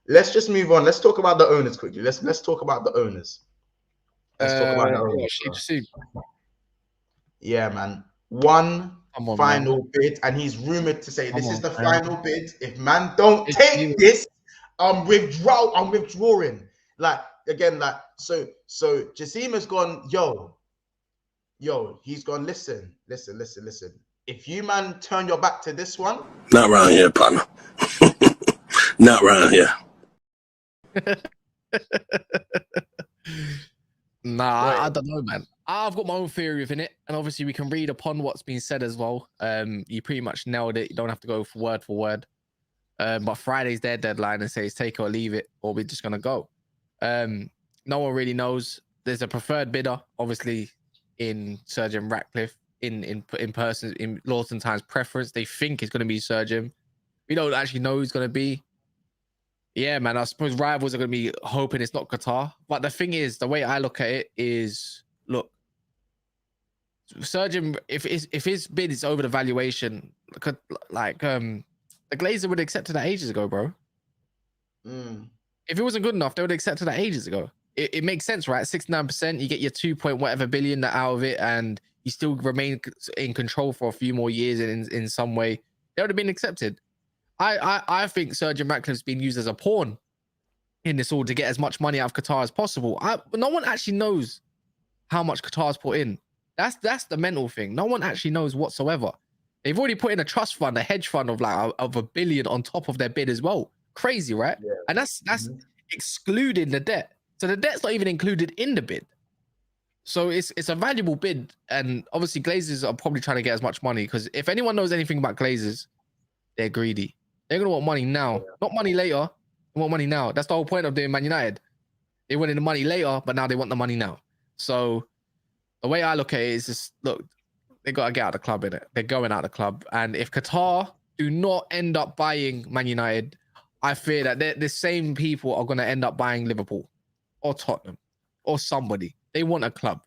Let's just move on. Let's talk about the owners quickly. Let's talk about the owners. Let's talk about the owners. Yeah, man. Final bid, and he's rumored to say this is the final bid. If man don't take this, I'm withdrawing. Like again, like so Jassim has gone, he's gone, listen. If you man turn your back to this one, not around here, partner. Not around here. Nah, I don't know, man. I've got my own theory within it, and obviously we can read upon what's been said as well. You pretty much nailed it. You don't have to go for word. But Friday's their deadline and says take it or leave it, or we're just gonna go. No one really knows. There's a preferred bidder, obviously, in Surgeon Ratcliffe. In person, in Lawson Times preference, they think it's gonna be Surgeon. We don't actually know who's gonna be. Yeah, man. I suppose rivals are gonna be hoping it's not Qatar. But the thing is, the way I look at it is, look, Surgeon, if his bid is over the valuation, like the Glazer would have accepted that ages ago, bro. If it wasn't good enough, they would have accepted that ages ago. It makes sense, right? 69%, you get your 2 point whatever billion out of it, and you still remain in control for a few more years in some way. They would have been accepted. I think Surgeon Ratcliffe's been used as a pawn in this all to get as much money out of Qatar as possible. No one actually knows how much Qatar's put in. That's the mental thing. No one actually knows whatsoever. They've already put in a trust fund, a hedge fund of like of $1 billion on top of their bid as well. Crazy, right? Yeah. And that's excluding the debt. So the debt's not even included in the bid. So it's a valuable bid, and obviously Glazers are probably trying to get as much money, because if anyone knows anything about Glazers, they're greedy. They're gonna want money now, not money later. They want money now. That's the whole point of doing Man United. They wanted the money later, but now they want the money now. So the way I look at it is just, look, they got to get out of the club, innit? They're going out of the club. And if Qatar do not end up buying Man United, I fear that the same people are going to end up buying Liverpool or Tottenham or somebody. They want a club.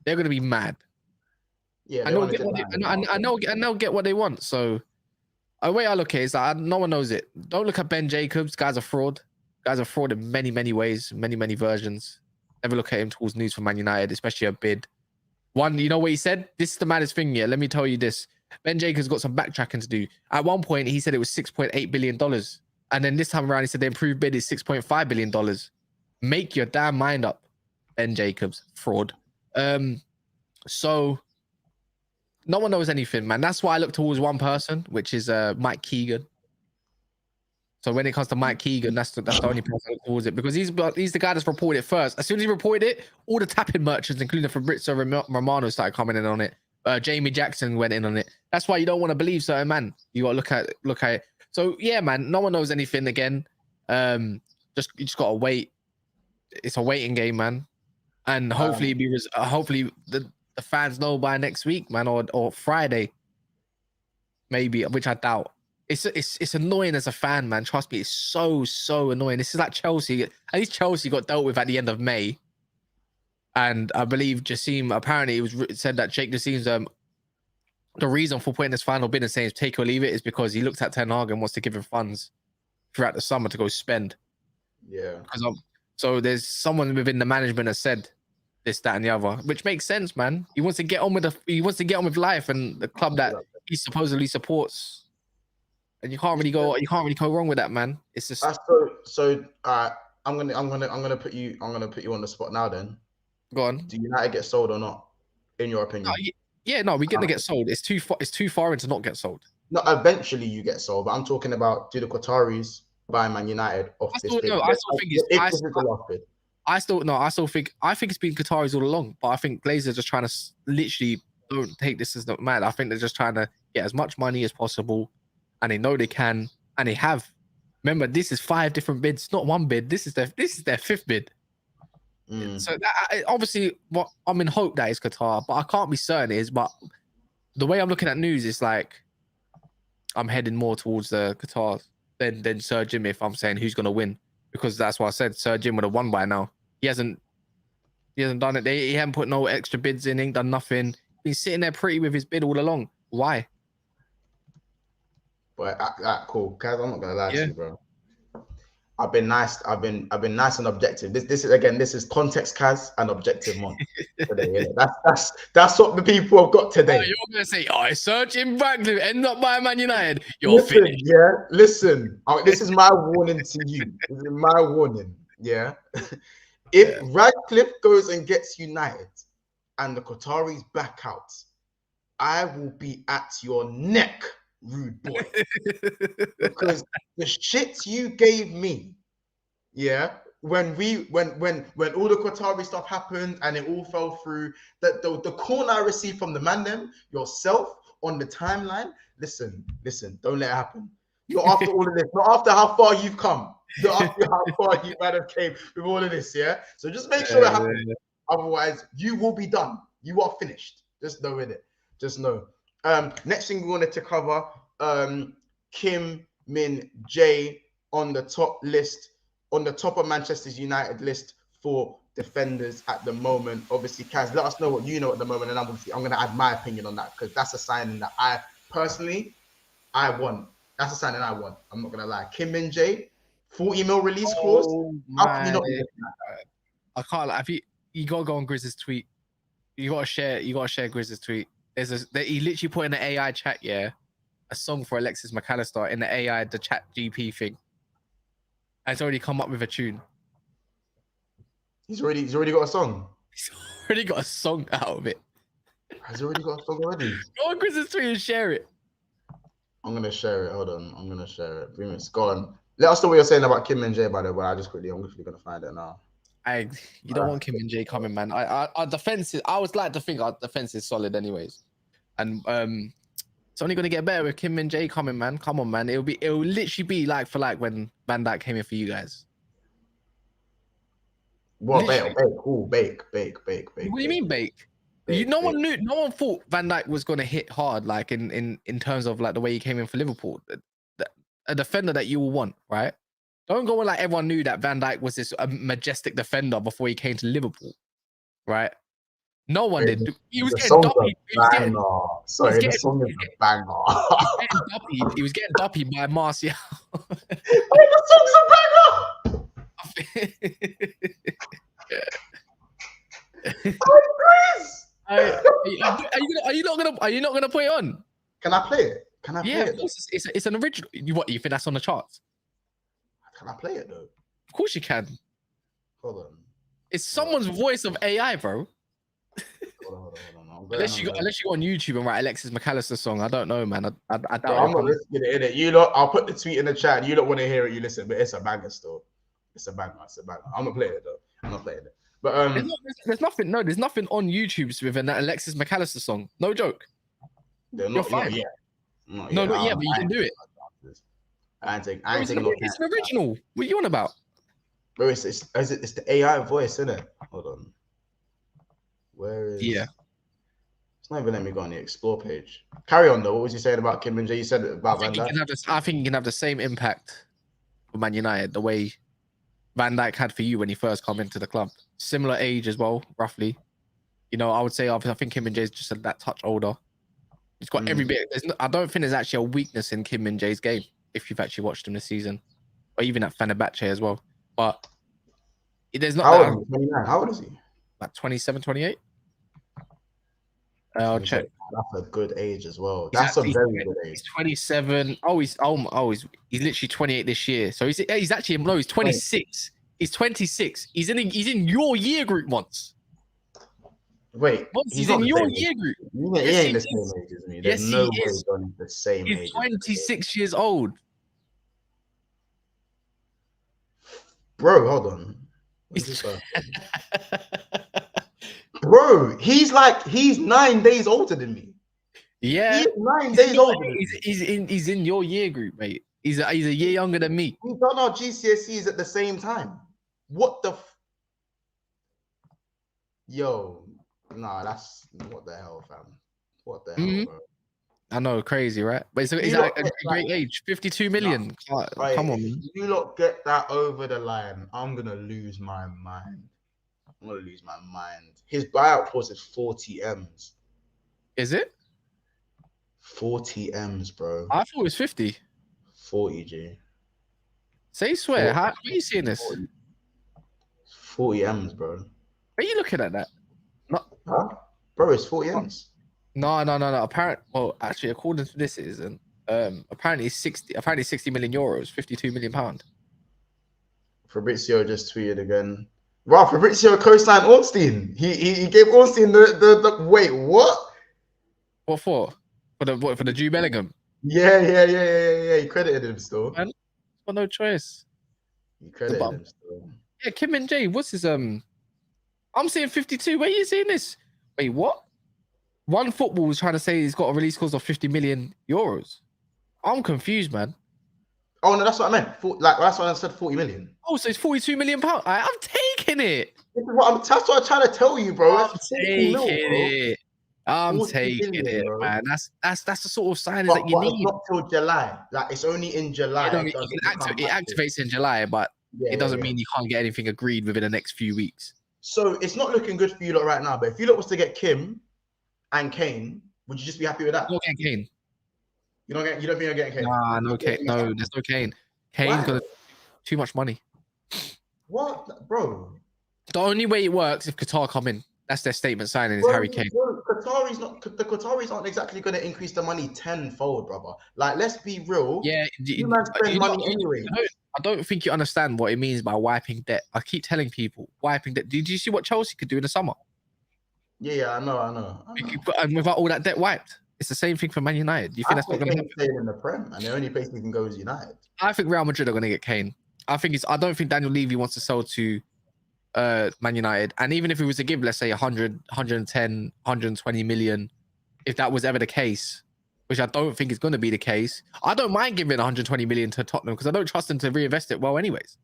They're going to be mad. Yeah, and they'll get what they want. So the way I look at it is that no one knows it. Don't look at Ben Jacobs. Guy's a fraud. Guy's a fraud in many, many ways, many versions. Never look at him towards news for Man United, especially a bid. One, you know what he said? This is the maddest thing here. Let me tell you this. Ben Jacobs got some backtracking to do. At one point, he said it was $6.8 billion. And then this time around, he said the improved bid is $6.5 billion. Make your damn mind up, Ben Jacobs. Fraud. So no one knows anything, man. That's why I look towards one person, which is Mike Keegan. So when it comes to Mike Keegan, that's the only person that calls it, because he's the guy that's reported it first. As soon as he reported it, all the tapping merchants, including Fabrizio Romano, started coming in on it. Jamie Jackson went in on it. That's why you don't want to believe certain man. You got to look at it. So yeah, man, no one knows anything again. You just gotta wait. It's a waiting game, man. And hopefully hopefully the fans know by next week, man, or Friday, maybe, which I doubt. It's annoying as a fan, man. Trust me, it's so annoying. This is like Chelsea. At least Chelsea got dealt with at the end of May, and I believe Jassim, apparently it was said that Sheikh Jassim's the reason for putting this final bid and saying take or leave it is because he looked at Ten Hag and wants to give him funds throughout the summer to go spend. Yeah. So there's someone within the management has said this, that, and the other, which makes sense, man. He wants to get on with life and the club that he supposedly supports. And you can't really go wrong with that, man. It's just I'm gonna put you on the spot now. Then go on. Do United get sold or not? In your opinion? We're gonna get sold. It's too far in to not get sold. No, eventually you get sold, but I'm talking about, do the Qataris buy Man United off this bid? I think it's been Qataris all along, but I think Glazers are just trying to literally don't take this as not mad. I think they're just trying to get as much money as possible. And they know they can, and they have. Remember, this is 5 different bids, not one bid. This is their 5th bid. So obviously, what I'm in hope that is Qatar, but I can't be certain it is. But the way I'm looking at news is like I'm heading more towards the Qatar than Sir Jim. If I'm saying who's gonna win, because that's what I said. Sir Jim would have won by now. He hasn't done it. He hasn't put no extra bids in. Ain't done nothing. Been sitting there pretty with his bid all along. Why? But cool, guys. I'm not gonna lie to you, bro. I've been nice. I've been nice and objective. This is context, Kaz, and objective one today. Yeah. That's what the people have got today. Oh, you're gonna say, it's searching Ratcliffe, end up by Man United. You're finished. Yeah, listen. This is my warning to you. This is my warning. Yeah. If Ratcliffe goes and gets United, and the Qataris back out, I will be at your neck rude boy. Because the shit you gave me, yeah, when all the Qatari stuff happened and it all fell through, the corner I received from the man them, yourself on the timeline, listen, don't let it happen. Not after all of this, not after how far you've come, not after how far you might have came with all of this, yeah? So just make sure that happens. Otherwise, you will be done. You are finished. Just know it. Just know. Next thing we wanted to cover, Kim Min Jae on the top list, on the top of Manchester United list for defenders at the moment. Obviously, Kaz, let us know what you know at the moment, and I'm going to add my opinion on that because that's a signing that I personally want. That's a signing I want. I'm not going to lie. Kim Min Jae, 40 mil release clause. How can you not be looking at that? I can't. If you gotta go on Grizz's tweet. You gotta share Grizz's tweet. He literally put in the AI chat, yeah, a song for Alexis McAllister in the AI, the chat GP thing. And it's already come up with a tune. He's already got a song. He's already got a song out of it. Has he already got a song already? Go on Grizz's tweet and share it. I'm gonna share it. Hold on. I'm gonna share it. 3 minutes. Go on. Let us know what you're saying about Kim Min Jae, by the way. I'm quickly gonna find it now. You don't want Kim Min Jae coming, man. Our defense is. I always like to think our defense is solid, anyways, and it's only gonna get better with Kim Min Jae coming, man. Come on, man. It'll literally be like for like when Van Dijk came in for you guys. What bake? Bake. What do you mean bake? No one thought Van Dijk was gonna hit hard, like in terms of like the way he came in for Liverpool. A defender that you will want, right? Don't go on like everyone knew that Van Dijk was this majestic defender before he came to Liverpool, right? No one did. He was getting dupied. Sorry, the song is a banger. He was getting dupied by Martial. The song's a banger. Are you not gonna put it on? Can I play it? Can I play it? Of course, it's an original. What you think that's on the charts? Can I play it though? Of course you can. Hold on. It's someone's voice of AI, bro. Hold on. Unless you go on YouTube and write Alexis McAllister song, I don't know, man. I doubt I'm not listening to it. You lot, I'll put the tweet in the chat. You don't want to hear it, you listen, but it's a banger still. It's a banger. I'm not playing it though. I'm not playing it. But there's nothing on YouTube with an Alexis McAllister song. No joke. You're fine. Yeah. But you can do it. It's an original. What are you on about? Bro, it's the AI voice, isn't it? Hold on. Where is? Yeah. It's not even letting me go on the explore page. Carry on though. What was you saying about Kim Min Jae? You said about Van Dijk. I think he can have the same impact for Man United the way Van Dijk had for you when he first come into the club. Similar age as well, roughly. You know, I would say I think Kim Min Jae is just that touch older. He's got every bit. I don't think there's actually a weakness in Kim Min Jae's game if you've actually watched him this season, or even at Fenerbahce as well. But there's not. How old is he? Like 27, 28. I'll check. That's a good age as well. That's a very good age. He's 27. He's literally 28 this year. So he's actually no. He's 26. He's 26. He's in your year group once. Wait, he's in your year group. He ain't the same age as me. There's no way he's the same age. He's 26 years old. Bro, hold on. Bro, he's 9 days older than me. Yeah, he's 9 days older. He's in your year group, mate. He's a year younger than me. We done our GCSEs at the same time. What the? Yo, nah, that's what the hell, fam. What the hell, bro? I know, crazy, right? But he's at a great age, 52 million. Nah, come on, man. You lot get that over the line. I'm gonna lose my mind. His buyout clause is 40 M's. Is it? 40 M's, bro. I thought it was 50. 40 G. Say swear. How are you seeing this? 40 M's, bro. Are you looking at that? Huh? Bro, it's 40 M's. No. Actually, according to this, it isn't. Apparently it's 60. Apparently 60 million euros, 52 million pound. Fabrizio just tweeted again. Wow, Fabrizio co-signed Ornstein. He gave Ornstein the wait, what? What for? For the Jude Bellingham? Yeah. He credited him still. Man, got no choice. He credited him still. Yeah, Min Jae, what's his I'm seeing 52. Where are you seeing this? Wait, what? One Football was trying to say he's got a release clause of 50 million euros. I'm confused, man. Oh no, that's what I meant. That's why I said 40 million. Oh, so it's 42 million pounds. I'm taking it. That's what I'm trying to tell you, bro. I'm taking it. I'm taking it, bro. man. That's the sort of signing that you need. It's not till July. Like it's only in July. It activates in July, but it doesn't mean you can't get anything agreed within the next few weeks. So it's not looking good for you lot right now. But if you lot was to get Kim and Kane, would you just be happy with that? No Kane. You don't think you're getting Kane? Nah, no Kane. No, there's no Kane. Kane's got too much money. What, bro? The only way it works if Qatar come in. That's their statement signing is Harry Kane. The Qataris aren't exactly going to increase the money tenfold, brother. Like, let's be real. Yeah, you man spend money anyway. I don't think you understand what it means by wiping debt. I keep telling people wiping debt. Did you see what Chelsea could do in the summer? Yeah, I know. And without all that debt wiped, it's the same thing for Man United. You think that's not going to happen? Staying in the Prem, and the only place we can go is United. I think Real Madrid are going to get Kane. I don't think Daniel Levy wants to sell to Man United. And even if he was to give, let's say 100, 110, 120 million, if that was ever the case, which I don't think is going to be the case, I don't mind giving 120 million to Tottenham because I don't trust them to reinvest it well anyways.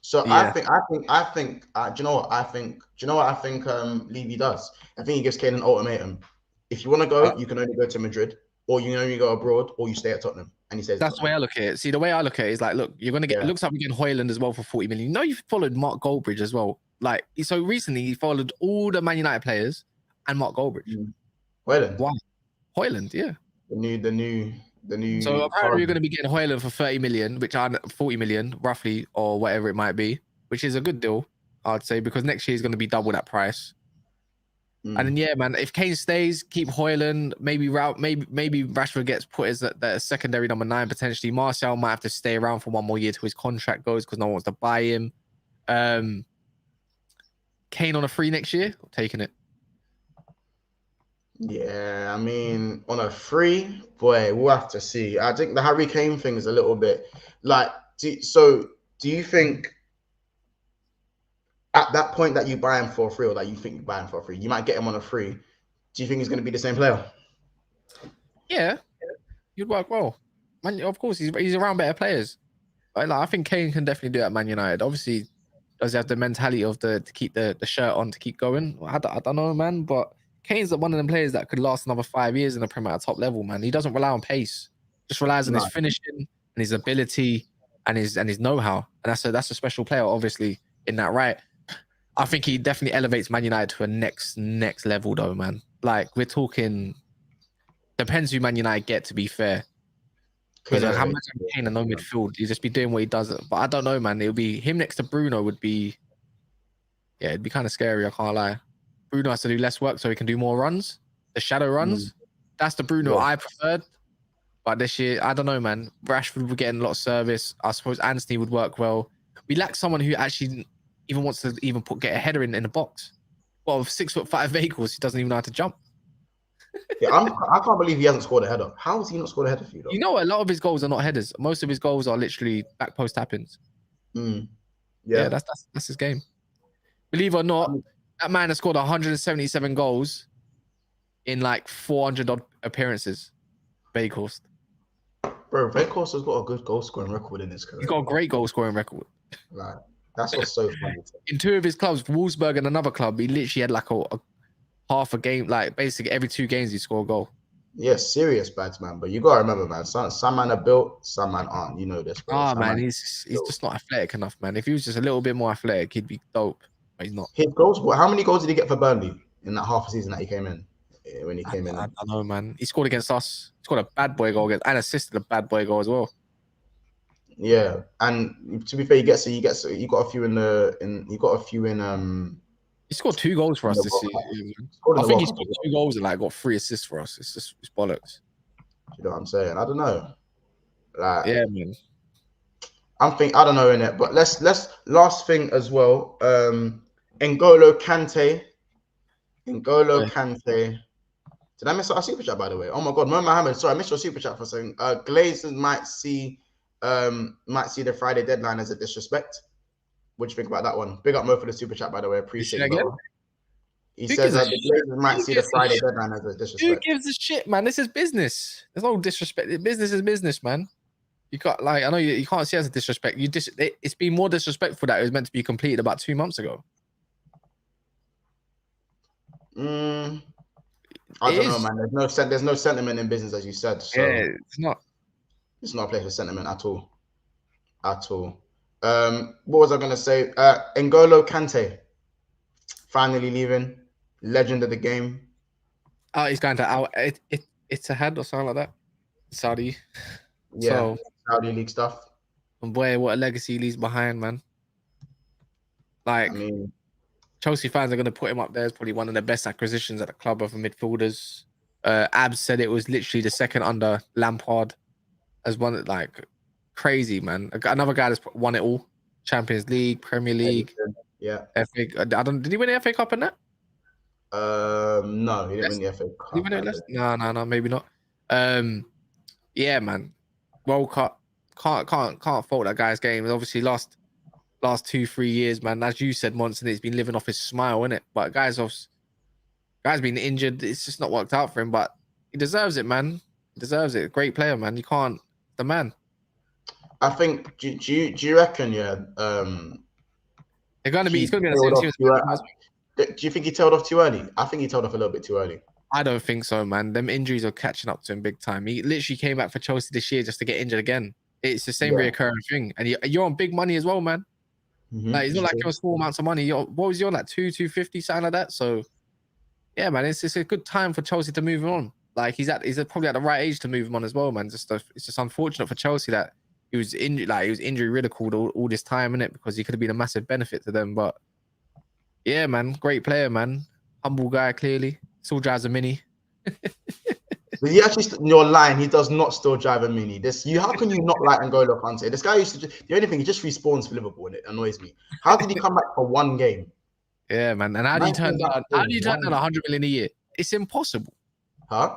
So yeah. I think do you know what I think Levy does? I think he gives Kane an ultimatum. If you want to go, you can only go to Madrid, or you can only go abroad, or you stay at Tottenham. And he says that's the way I look at it. See, the way I look at it is like, look, you're gonna get. It looks like we're getting Højlund as well for 40 million. You know, you've followed Mark Goldbridge as well. Like, so recently he followed all the Man United players and Mark Goldbridge. Højlund. Why? Højlund, yeah. The new. So apparently you're going to be getting Højlund for 30 million, which are 40 million roughly, or whatever it might be, which is a good deal, I'd say, because next year is going to be double that price. And then yeah, man, if Kane stays, keep Højlund. Maybe Rashford gets put as the secondary number 9 potentially. Martial might have to stay around for one more year till his contract goes because no one wants to buy him. Kane on a free next year, I'm taking it. Yeah, I mean, on a free, boy, we'll have to see. I think the Harry Kane thing is a little bit like. Do you think at that point that you buy him for free, or that you think you buy him for free, you might get him on a free? Do you think he's going to be the same player? Yeah, you'd work well. Man, of course, he's around better players. I think Kane can definitely do that at Man United. Obviously, does he have the mentality of to keep the shirt on to keep going? I don't know, man, but Kane's one of them players that could last another 5 years in the Premier at top level, man. He doesn't rely on pace, just relies on his finishing and his ability and his know-how. And that's a special player, obviously, in that right. I think he definitely elevates Man United to a next level, though, man. Like, we're talking, depends who Man United get, to be fair. Because how much Kane and no midfield, he'd just be doing what he does. But I don't know, man. It would be him next to Bruno would be, yeah, it'd be kind of scary. I can't lie. Bruno has to do less work so he can do more runs, the shadow runs. That's the Bruno I preferred. But this year, I don't know, man. Rashford would get a lot of service. I suppose Anthony would work well. We lack someone who actually even wants to get a header in the box. Well, with 6'5" vehicles, he doesn't even know how to jump. Yeah, I can't believe he hasn't scored a header. How has he not scored a header for you, though? You know, a lot of his goals are not headers. Most of his goals are literally back post tap-ins. Yeah, that's his game. Believe it or not, that man has scored 177 goals in like 400 odd appearances. Weghorst. Bro, Weghorst has got a good goal scoring record in his career. He's got a great goal scoring record. Like, that's what's so funny. In 2 of his clubs, Wolfsburg and another club, he literally had like a half a game, like basically every 2 games he scored a goal. Yeah, serious bads, man. But you gotta remember, man, some man are built, some man aren't. You know this, bro. Man, he's just not athletic enough, man. If he was just a little bit more athletic, he'd be dope. But he's not. His goals, how many goals did he get for Burnley in that half a season that he came in? When he came in, I don't know, man. He scored against us. He scored a bad boy goal and assisted a bad boy goal as well. Yeah, and to be fair, he got a few in. He scored 2 goals for us this season. I think he scored 2 goals and like got 3 assists for us. It's bollocks. You know what I'm saying? I don't know. Like, yeah, man. I don't know in it, but let's last thing as well. N'Golo Kante. Did I miss our super chat, by the way? Oh my God, Mo Mohammed. Sorry, I missed your super chat for a second. Glazers might see the Friday deadline as a disrespect. What do you think about that one? Big up Mo for the super chat, by the way. Appreciate you, brother. He Who says gives a that the Glazers might see the gives a Friday shit? deadline as a Who disrespect. gives a shit, man? This is business. There's no disrespect. Business is business, man. You got I know you can't see it as a disrespect. It's been more disrespectful that it was meant to be completed about 2 months ago. I don't know, man. There's no sentiment in business, as you said. So yeah, it's not. It's not a place of sentiment at all. At all. What was I gonna say? N'Golo Kante finally leaving. Legend of the game. Oh, he's going to it's ahead or something like that. Saudi. Yeah, So Saudi League stuff. and boy, what a legacy he leaves behind, man. Like, I mean, Chelsea fans are going to put him up there as probably one of the best acquisitions at the club of midfielders. Abs said it was literally the second under Lampard as one, like, crazy, man. Another guy that's won it all: Champions League, Premier League, yeah. FA. Did he win the FA Cup in that? No, he didn't win the FA Did he Cup. win it? No, maybe not. Yeah, man. World Cup. Can't fault that guy's game. Obviously, last 2-3 years, man. As you said, Monson, he's been living off his smile, innit? But guy's been injured. It's just not worked out for him. But he deserves it, man. He deserves it. Great player, man. You can't. The man. I think. Do you reckon? Yeah. They're gonna be. He's gonna be in tailed the same off team. do you think he tailed off too early? I think he tailed off a little bit too early. I don't think so, man. Them injuries are catching up to him big time. He literally came back for Chelsea this year just to get injured again. It's the same reoccurring thing, and you're on big money as well, man. Like, it's not like you're on small amounts of money. What was you on, like 250, something like that? So, yeah, man, it's a good time for Chelsea to move him on. Like, he's probably at the right age to move him on as well, man. It's just unfortunate for Chelsea that he was injured, like he was injury ridiculed all this time, innit? Because he could have been a massive benefit to them. But yeah, man, great player, man. Humble guy, clearly. Still drives a Mini. But he actually, you're lying. He does not still drive a Mini. How can you not like N'Golo Kante? This guy used to. The only thing, he just respawns for Liverpool, and it annoys me. How did he come back for one game? Yeah, man. And how do you turn down 100 million a year? It's impossible. Huh?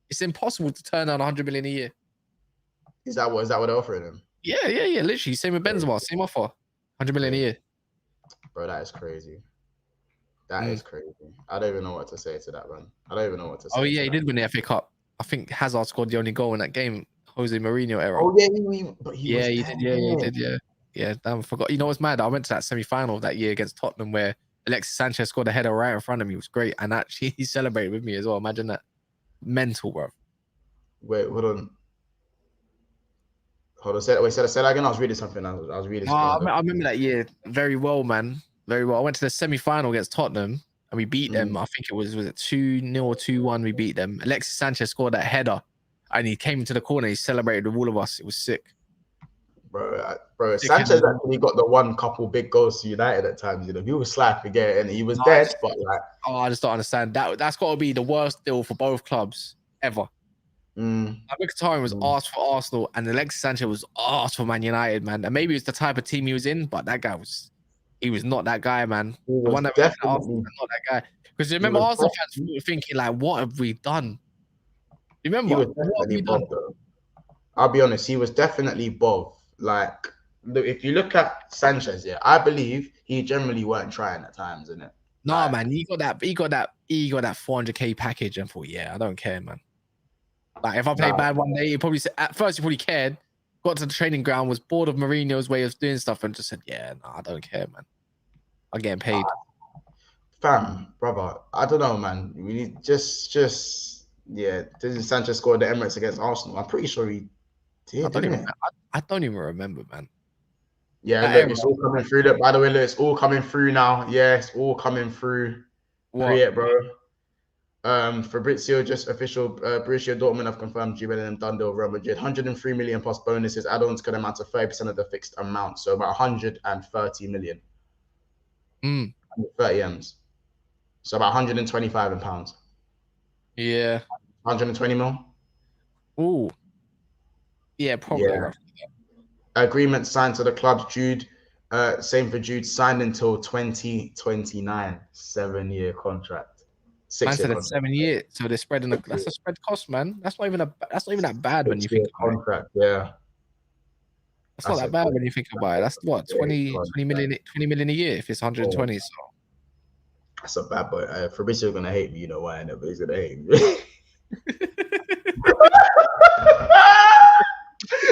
It's impossible to turn down 100 million a year. Is that what they're offering him? Yeah. Literally, same with Benzema, same offer, 100 million a year. Bro, that is crazy. That is crazy. I don't even know what to say to that, man. I don't even know what to say. Oh yeah, he did win the FA Cup. I think Hazard scored the only goal in that game. Jose Mourinho era. Oh yeah, he did. Yeah, damn, I forgot. You know what's mad? I went to that semi-final that year against Tottenham where Alexis Sanchez scored a header right in front of me. It was great, and actually he celebrated with me as well. Imagine that. Mental, bro. Wait, hold on. Say that again. I was reading something. I was reading. I remember that year very well, man. Very well. I went to the semi-final against Tottenham and we beat them. I think it was it 2-0 or 2-1. We beat them. Alexis Sanchez scored that header, and he came into the corner. He celebrated with all of us. It was sick. Bro, Sanchez actually got the one couple big goals to United at times. You know, he was slight forget, and he was dead. But like, I just don't understand that. That's got to be the worst deal for both clubs ever. Mkhitaryan was asked for Arsenal, and Alexis Sanchez was asked for Man United, man. And maybe it's the type of team he was in, but that guy he was not that guy, man. The one that was Arsenal, not that guy. Because remember, Arsenal fans were thinking like, "What have we done?" You remember? What have we done? I'll be honest, he was definitely both. Like, if you look at Sanchez, yeah, I believe he generally weren't trying at times, innit? Nah, man, he got that 400k package, and thought, yeah, I don't care, man. Like, if I play bad one day, at first he probably cared. Got to the training ground, was bored of Mourinho's way of doing stuff, and just said, "Yeah, no, I don't care, man. I'm getting paid." Fam, brother, I don't know, man. We need just didn't Sanchez score the Emirates against Arsenal? I'm pretty sure he did. I don't even remember, man. Yeah, look, it's all coming through. Look, by the way, look, it's all coming through now. Yeah, it's all coming through. What? Bro. Fabrizio, just official. Borussia Dortmund have confirmed Jude Bellingham done deal with Real Madrid. 103 million plus bonuses. Add-ons could amount to 30% of the fixed amount, so about 130 million. 30 M's. So about 125 in pounds. Yeah. 120 mil. Ooh. Yeah, probably. Yeah. Agreement signed to the club. Jude, same for Jude, signed until 2029, 7-year contract. Man 6-year said a contract. 7 year, so they're spreading. That's a spread cost, man. That's not even that bad when you 6-year think about it. contract. Yeah, That's not that bad when you think about it. That's what 20 million a year if it's 120. So that's a bad boy. Fabrizio's gonna hate me. You know why? But he's gonna hate me.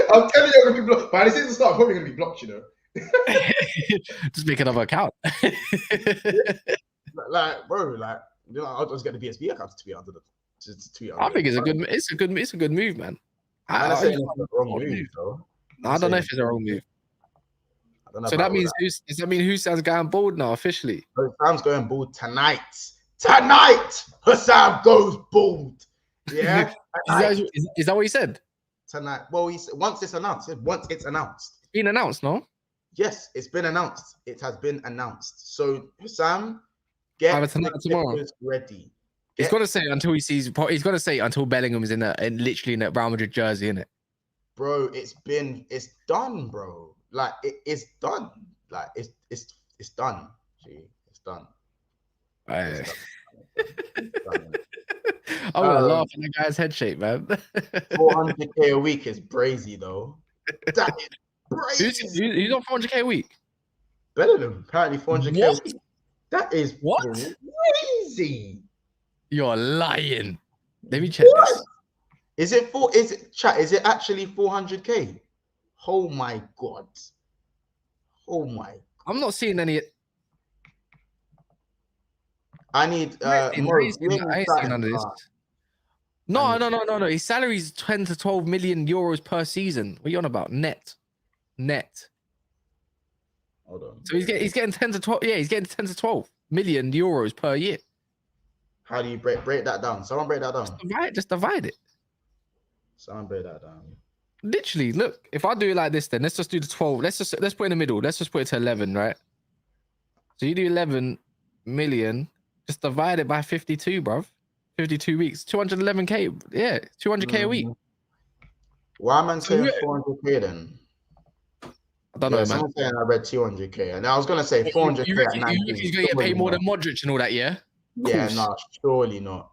I'm telling you, I'm gonna be blocked. By the time it starts, I'm probably gonna be blocked. You know. just make another account. Like, bro, like, you know, I'll just get the PSP account to be under the. I think it's a good move, man. I'm not saying it's the wrong move, though. I don't know if it's a wrong move. So that means does that mean Hussein's going bald now officially? Sam's going bald tonight. Tonight, Hussam goes bald. Yeah. Is that what he said? Tonight. Well, once it's announced. It's been announced, no? Yes, it's been announced. It has been announced. So Hussam, get tomorrow ready. He's got to say until he sees. He's got to say until Bellingham's literally in that Real Madrid jersey, innit? Bro, it's done, bro. Like it's done. Like it's done. Gee, it's done. I'm gonna laugh at the guy's head shape, man. 400k a week is brazy, though. That is brazy. Who's on 400k a week? Bellingham, apparently 400k. What? A week. That is what? Crazy. You're lying. Let me check this. Is it actually 400k? Oh my god. Oh my. I'm not seeing any. I need I ain't seen none of this. No. His salary is 10 to 12 million euros per season. What are you on about? Net. Hold on. So he's getting 10 to 12. Yeah, he's getting 10 to 12 million euros per year. How do you break that down? Someone break that down. Just divide it. Someone break that down. Literally, look. If I do it like this, then let's just do the 12. Let's put it in the middle. Let's just put it to 11, right? So you do 11 million. Just divide it by 52, bruv. 52 weeks. 211k. Yeah, 200k a week. Why am I saying 400k then? I don't know, man. Someone saying I read 200k, and I was gonna say 400k at 19. He's gonna get paid more than Modric and all that, yeah? Yeah, no, surely not.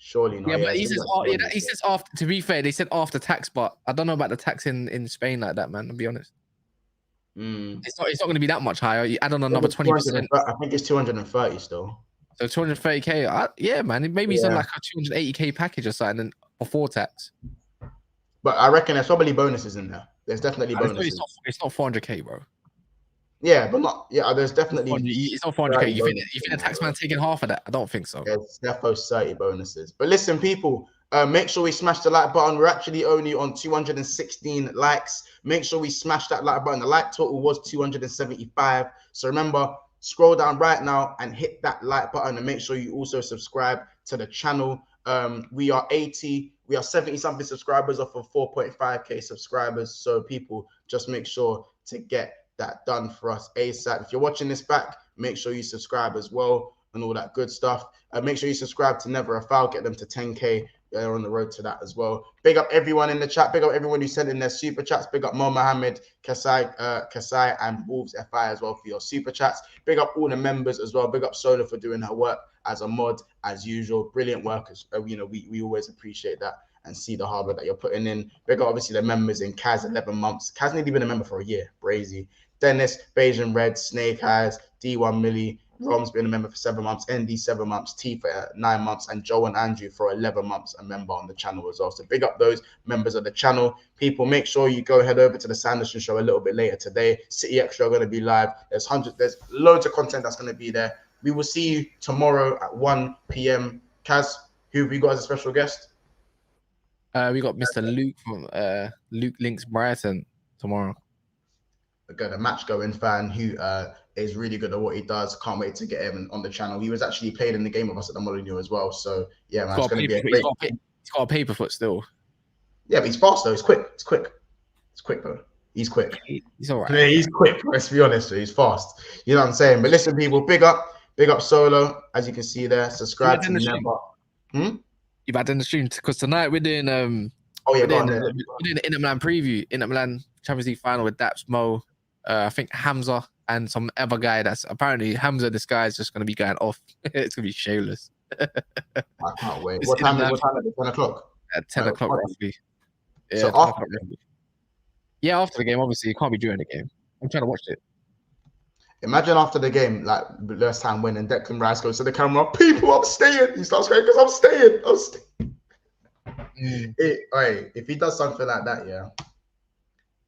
Yeah, but he says after. To be fair, they said after tax, but I don't know about the tax in Spain like that, man. To be honest, it's not going to be that much higher. You add on another 20%. I think it's 230 still. So 230k. Yeah, man. Maybe he's on like a 280k package or something before tax. But I reckon there's probably bonuses in there. There's definitely bonuses. It's not 400k, bro. Yeah, but not. Yeah, there's definitely. It's not 400k. You think the taxman taking half of that? I don't think so. There's definitely 30 bonuses. But listen, people, make sure we smash the like button. We're actually only on 216 likes. Make sure we smash that like button. The like total was 275. So remember, scroll down right now and hit that like button, and make sure you also subscribe to the channel. We are 70 something subscribers off of 4.5k subscribers. So people, just make sure to get that done for us ASAP. If you're watching this back, make sure you subscribe as well and all that good stuff. Make sure you subscribe to Never a Foul, get them to 10k. They're on the road to that as well. Big up everyone in the chat. Big up everyone who sent in their super chats. Big up Mo Mohammed, Kasai, and Wolves FI as well for your super chats. Big up all the members as well. Big up Sola for doing her work as a mod as usual. Brilliant workers. We always appreciate that and see the hard work that you're putting in. Big up obviously the members in Kaz, 11 months. Kaz nearly been a member for a year. Brazy. Dennis, Bayesian Red, Snake Eyes, D1 Millie, Rom's been a member for 7 months, ND 7 months, T for 9 months, and Joe and Andrew for 11 months, a member on the channel as well. So big up those members of the channel. People, make sure you go head over to the Sanderson show a little bit later today. City Extra are going to be live. There's loads of content that's going to be there. We will see you tomorrow at 1 p.m. Kaz, who have we got as a special guest? We got Mr. Luke from Luke Links Brighton tomorrow. A match going fan who is really good at what he does. Can't wait to get him on the channel. He was actually played in the game with us at the Molyneux as well. So yeah, man, it's going to be a great. He's got a paper foot still. Yeah, but he's fast though. He's quick. Bro. He's quick. He's all right. Yeah, he's quick. Let's be honest. He's fast. You know what I'm saying? But listen, people, big up Solo. As you can see there, subscribe to the number. You've had in the stream because tonight we're doing we're doing the Inter Milan preview, Inter Milan Champions League final with Daps Mo. I think Hamza and some other guy that's apparently Hamza. This guy is just going to be going off. It's going to be shameless. I can't wait. It's What time? in What time is it? 10 o'clock. at 10 o'clock roughly. Yeah, So 10 after o'clock roughly. Yeah, after the game, obviously, it can't be during the game. I'm trying to watch it. Imagine after the game, like last time when and Declan Rice goes to the camera, people, I'm staying. He starts going because I'm staying. If he does something like that, yeah,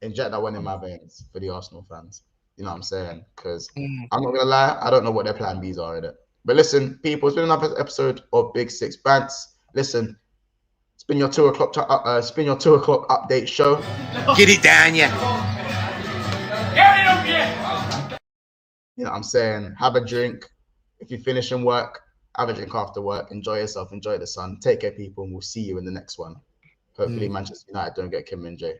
inject that one in my veins for the Arsenal fans. You know what I'm saying? Because I'm not gonna lie, I don't know what their plan Bs are in it. But listen, people, it's been another episode of Big Six Bants. Listen, it's been your 2 o'clock. It's been your 2 o'clock update show. Get it down, yeah. You know what I'm saying? Have a drink. If you're finishing work, have a drink after work. Enjoy yourself. Enjoy the sun. Take care, people, and we'll see you in the next one. Hopefully, Manchester United don't get Min Jae.